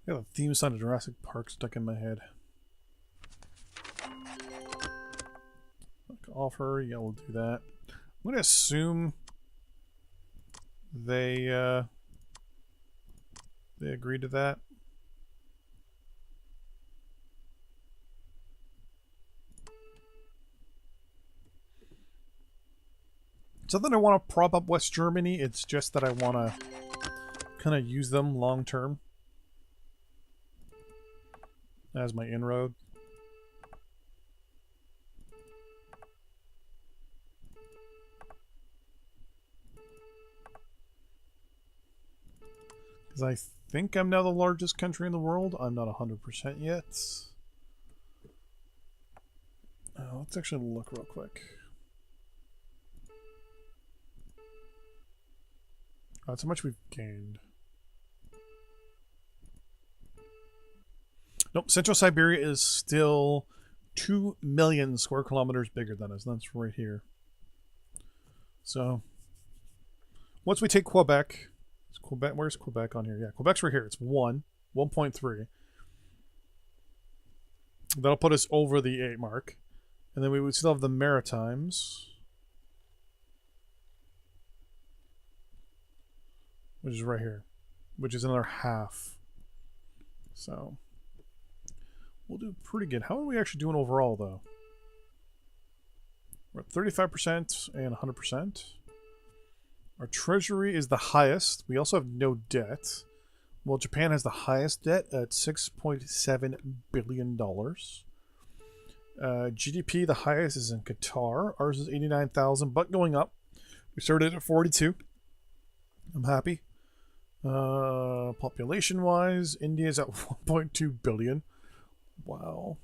I got a theme song of Jurassic Park stuck in my head. Offer, yeah, we'll do that. I'm gonna assume they agreed to that. It's not that I want to prop up West Germany, it's just that I want to kind of use them long term as my inroad. Because I think I'm now the largest country in the world. I'm not 100% yet. Let's actually look real quick. That's how much we've gained. Nope, Central Siberia is still 2 million square kilometers bigger than us. That's right here. So, once we take Quebec, where's Quebec on here? Yeah, Quebec's right here. It's 1.3. That'll put us over the 8 mark. And then we would still have the Maritimes, which is right here, which is another half. So We'll do pretty good. How are we actually doing overall, though? We're at 35% and 100%. Our treasury is the highest. We also have no debt. Well, Japan has the highest debt at $6.7 billion. GDP, the highest is in Qatar. Ours is 89,000, but going up. We started at 42. I'm happy. Population-wise, India is at 1.2 billion. Wow.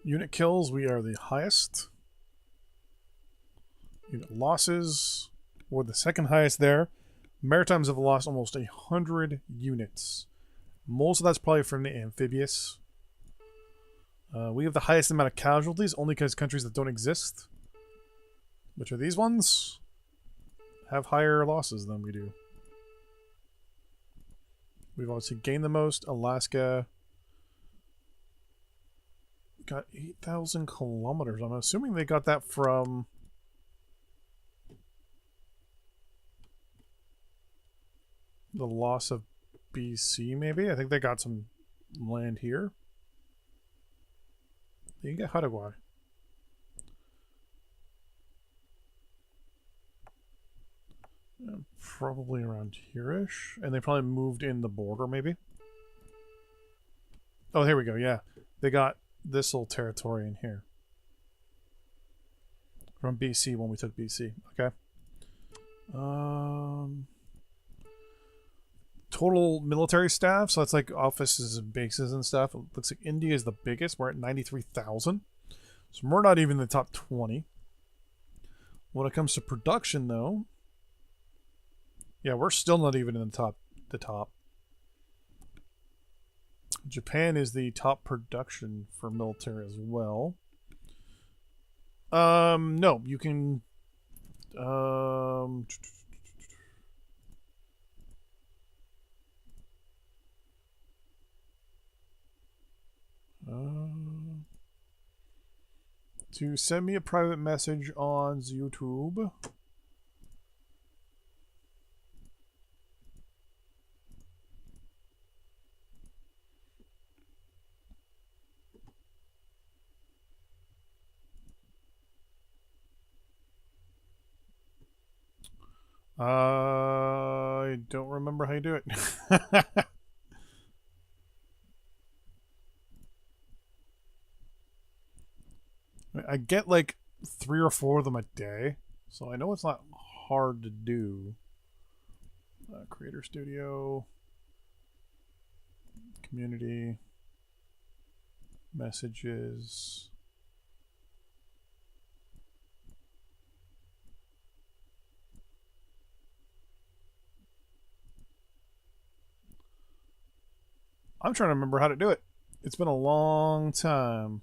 Unit kills, we are the highest. Unit losses, we're the second highest there. Maritimes have lost almost 100 units. Most of that's probably from the amphibious. We have the highest amount of casualties, only because countries that don't exist, which are these ones, have higher losses than we do. We've obviously gained the most. Alaska got 8,000 kilometers. I'm assuming they got that from the loss of BC, maybe? I think they got some land here. They can get Hawaii. Probably around here-ish. And they probably moved in the border, maybe. Oh, here we go, yeah. They got this little territory in here. From BC, when we took BC. Okay. Total military staff, so that's like offices and bases and stuff. It looks like India is the biggest. We're at 93,000. So we're not even in the top 20. When it comes to production, though, yeah, we're still not even in the top. Japan is the top production for military as well. No, you can to send me a private message on YouTube. I don't remember how you do it. I get like 3 or 4 of them a day, so I know it's not hard to do. Creator Studio, community, messages. I'm trying to remember how to do it. It's been a long time.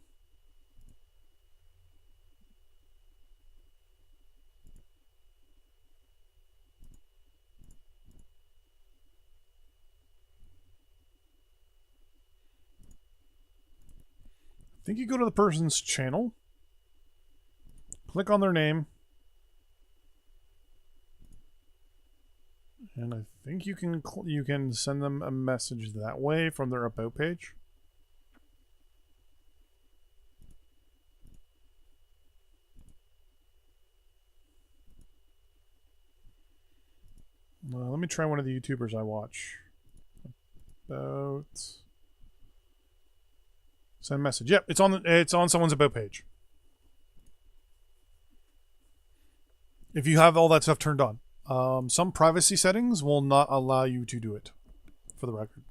I think you go to the person's channel, click on their name, and I think you can send them a message that way from their About page. Let me try one of the YouTubers I watch. About send message. Yep, it's on someone's About page. If you have all that stuff turned on. Some privacy settings will not allow you to do it, for the record.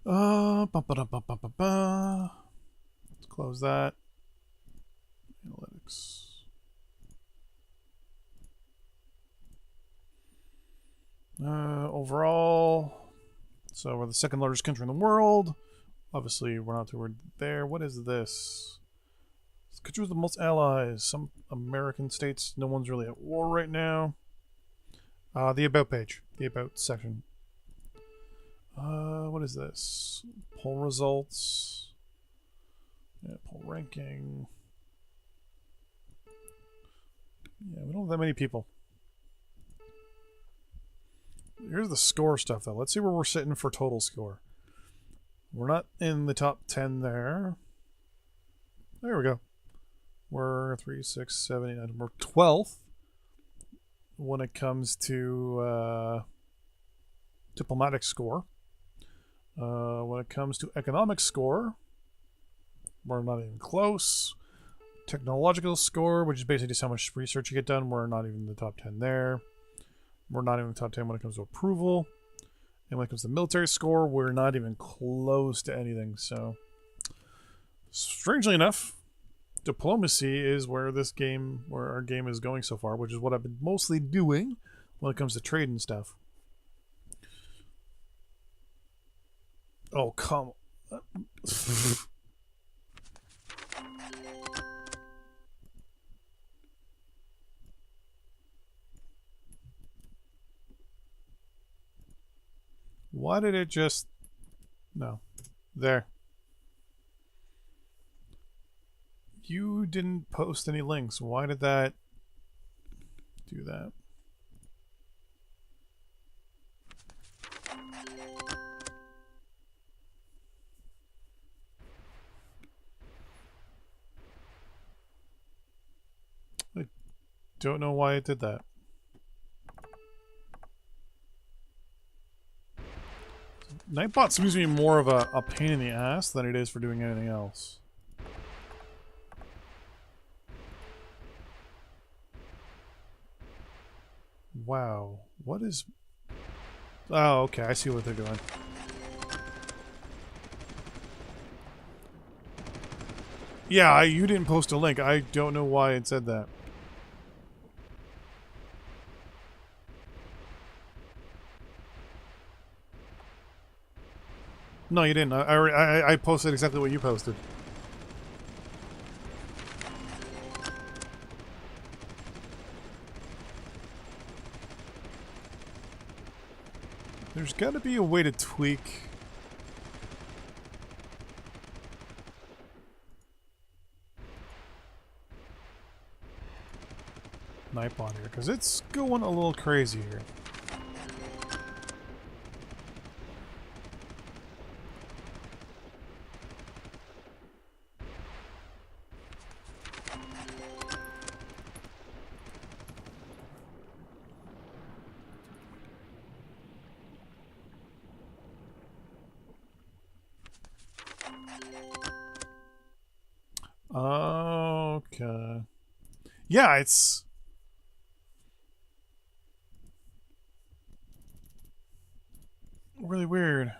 Let's close that. Analytics. Overall, so we're the second largest country in the world. Obviously, we're not too worried there. What is this? This country with the most allies. Some American states. No one's really at war right now. The About page. The About section. What is this? Poll results. Yeah, poll ranking. Yeah, we don't have that many people. here's the score stuff, though. Let's see where we're sitting for total score. We're not in the top 10 there. There we go. We're 3, 6, 7, 8, 9. We're 12th when it comes to diplomatic score. When it comes to economic score, we're not even close. Technological score, which is basically just how much research you get done, we're not even in the top 10 there. We're not even in the top 10 when it comes to approval. And when it comes to military score, we're not even close to anything. So, strangely enough, diplomacy is where our game is going so far, which is what I've been mostly doing when it comes to trade and stuff. Oh, come on. Why did it just... No. There. You didn't post any links. Why did that do that? I don't know why it did that. Nightbot seems to be more of a pain in the ass than it is for doing anything else. Wow. What is... Oh, okay. I see what they're doing. Yeah, you didn't post a link. I don't know why it said that. No, you didn't. I posted exactly what you posted. There's got to be a way to tweak. Nightbot here, because it's going a little crazy here. Okay. Yeah, it's... really weird.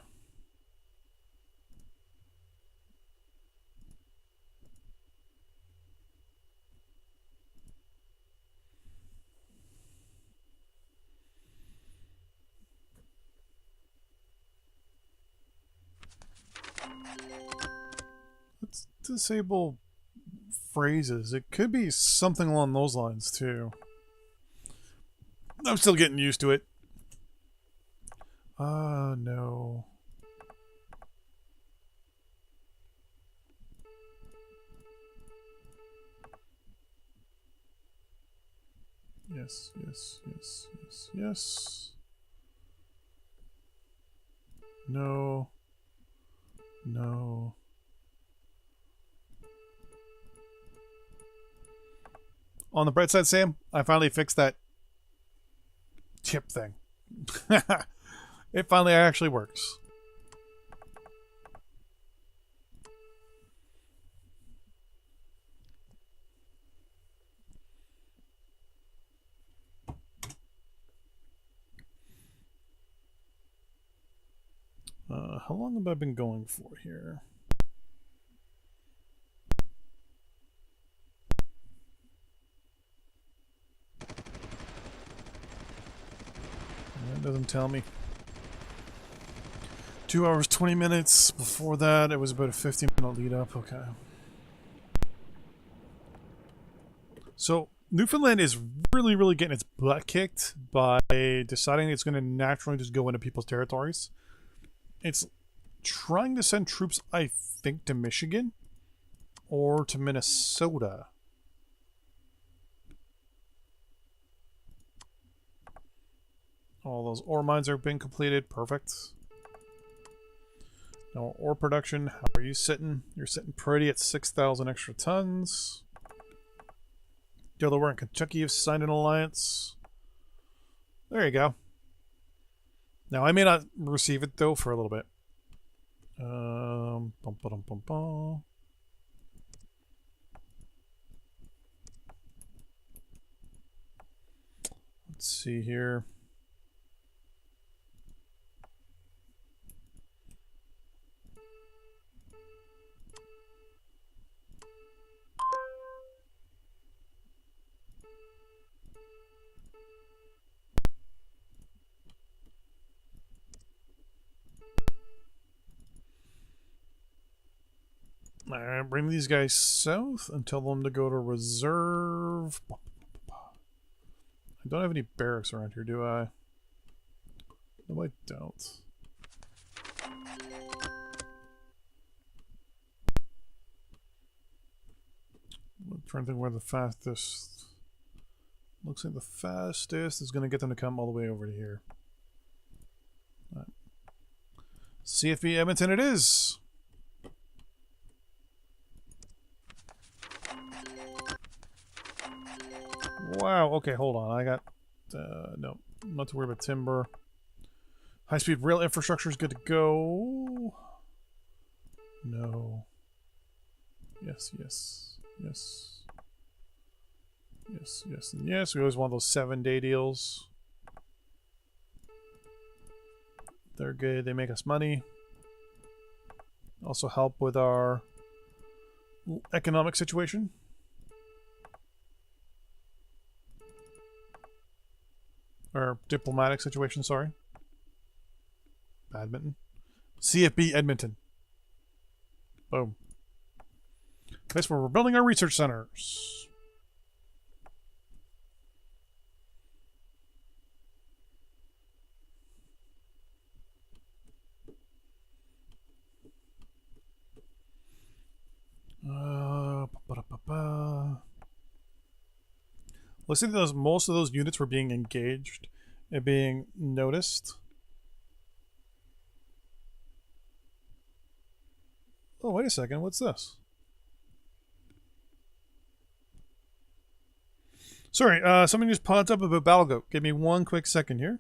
Let's disable phrases. It could be something along those lines too. I'm still getting used to it. No. Yes, yes, yes, yes, yes. No. No. On the bright side, Sam, I finally fixed that chip thing. It finally actually works. How long have I been going for here? That doesn't tell me. 2 hours, 20 minutes. Before that, it was about a 15-minute lead up. Okay. So, Newfoundland is really, really getting its butt kicked by deciding it's going to naturally just go into people's territories. It's trying to send troops, I think, to Michigan or to Minnesota. All those ore mines are being completed. Perfect. Now ore production. How are you sitting? You're sitting pretty at 6,000 extra tons. Delaware and Kentucky have signed an alliance. There you go. Now I may not receive it though for a little bit. Bum, ba-dum, bum, bum. Let's see here. Alright, bring these guys south and tell them to go to reserve. I don't have any barracks around here, do I? No, I don't. I'm trying to think where the fastest... Looks like the fastest is going to get them to come all the way over to here. Right. CFB Edmonton it is! Wow, okay, hold on. I got... no, not to worry about timber. High-speed rail infrastructure is good to go. No. Yes, yes, yes. Yes, yes, and yes. We always want those 7-day deals. They're good. They make us money. Also help with our economic situation. Or diplomatic situation, sorry. Badminton. CFB Edmonton. Boom. That's where we're building our research centers. Let's see that most of those units were being engaged and being noticed. Oh, wait a second. What's this? Sorry, something just popped up about Battlegoat. Give me one quick second here.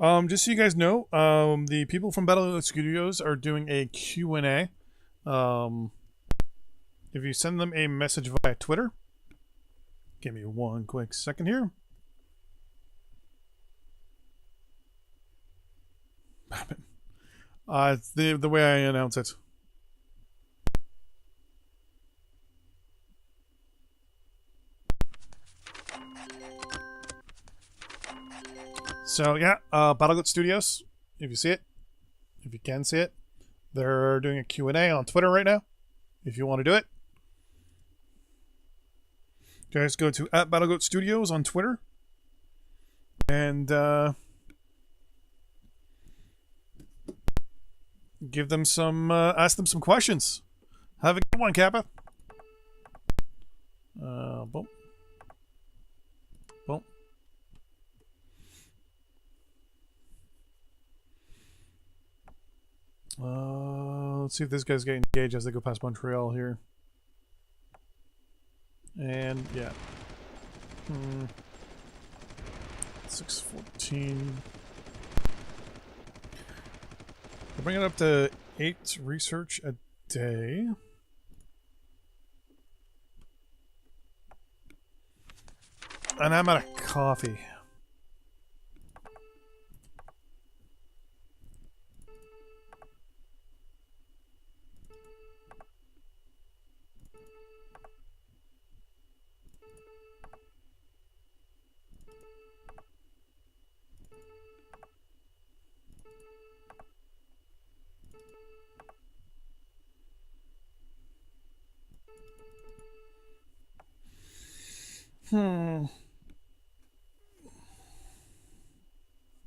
Just so you guys know, the people from Battlegoat Studios are doing a Q&A. If you send them a message via Twitter, give me one quick second here. It's the way I announce it. So yeah, Battlegoat Studios, if you see it, if you can see it, they're doing a Q&A on Twitter right now, if you want to do it. Guys, go to @Battlegoat Studios on Twitter, and give them some, ask them some questions. Have a good one, Kappa. Boom. Boom. Let's see if this guy's getting engaged as they go past Montreal here. And yeah. 614. We'll bring it up to 8 research a day. And I'm out of coffee. You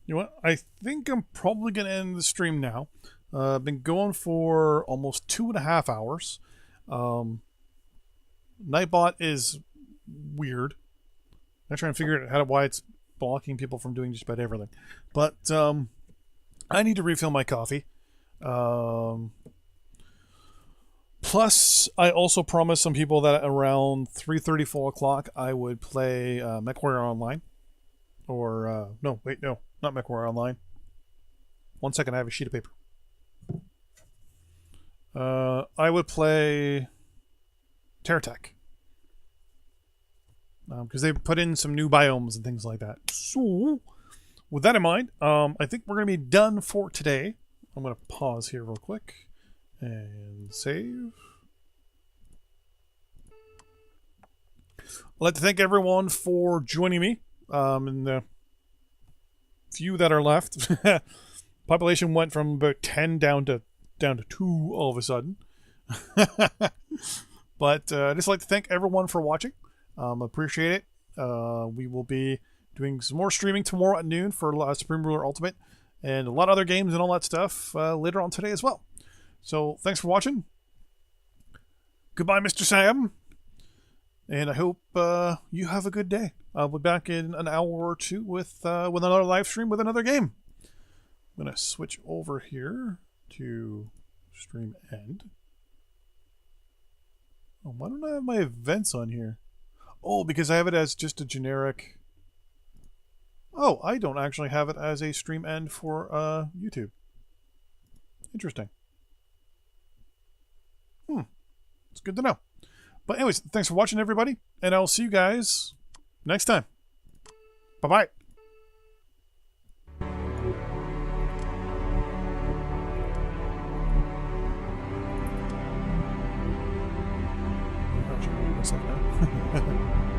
know what? I think I'm probably going to end the stream now. I've been going for almost 2.5 hours. Nightbot is weird. I'm trying to figure out why it's blocking people from doing just about everything. But I need to refill my coffee. Plus, I also promised some people that around 3:30, 4 o'clock, I would play MechWarrior Online. Or, no, not MechWarrior Online. 1 second, I have a sheet of paper. I would play Terratech. Because they put in some new biomes and things like that. So, with that in mind, I think we're going to be done for today. I'm going to pause here real quick and save. I'd like to thank everyone for joining me. And the few that are left. Population went from about 10 down to 2 all of a sudden. But I'd just like to thank everyone for watching. Appreciate it. We will be doing some more streaming tomorrow at noon for Supreme Ruler Ultimate and a lot of other games and all that stuff later on today as well. So thanks for watching. Goodbye, Mr. Sam. And I hope you have a good day. I'll be back in an hour or two with another live stream with another game. I'm going to switch over here to stream end. Oh, why don't I have my events on here? Oh, because I have it as just a generic... Oh, I don't actually have it as a stream end for YouTube. Interesting. It's good to know. But anyways, thanks for watching, everybody. And I'll see you guys next time. Bye-bye. Actually,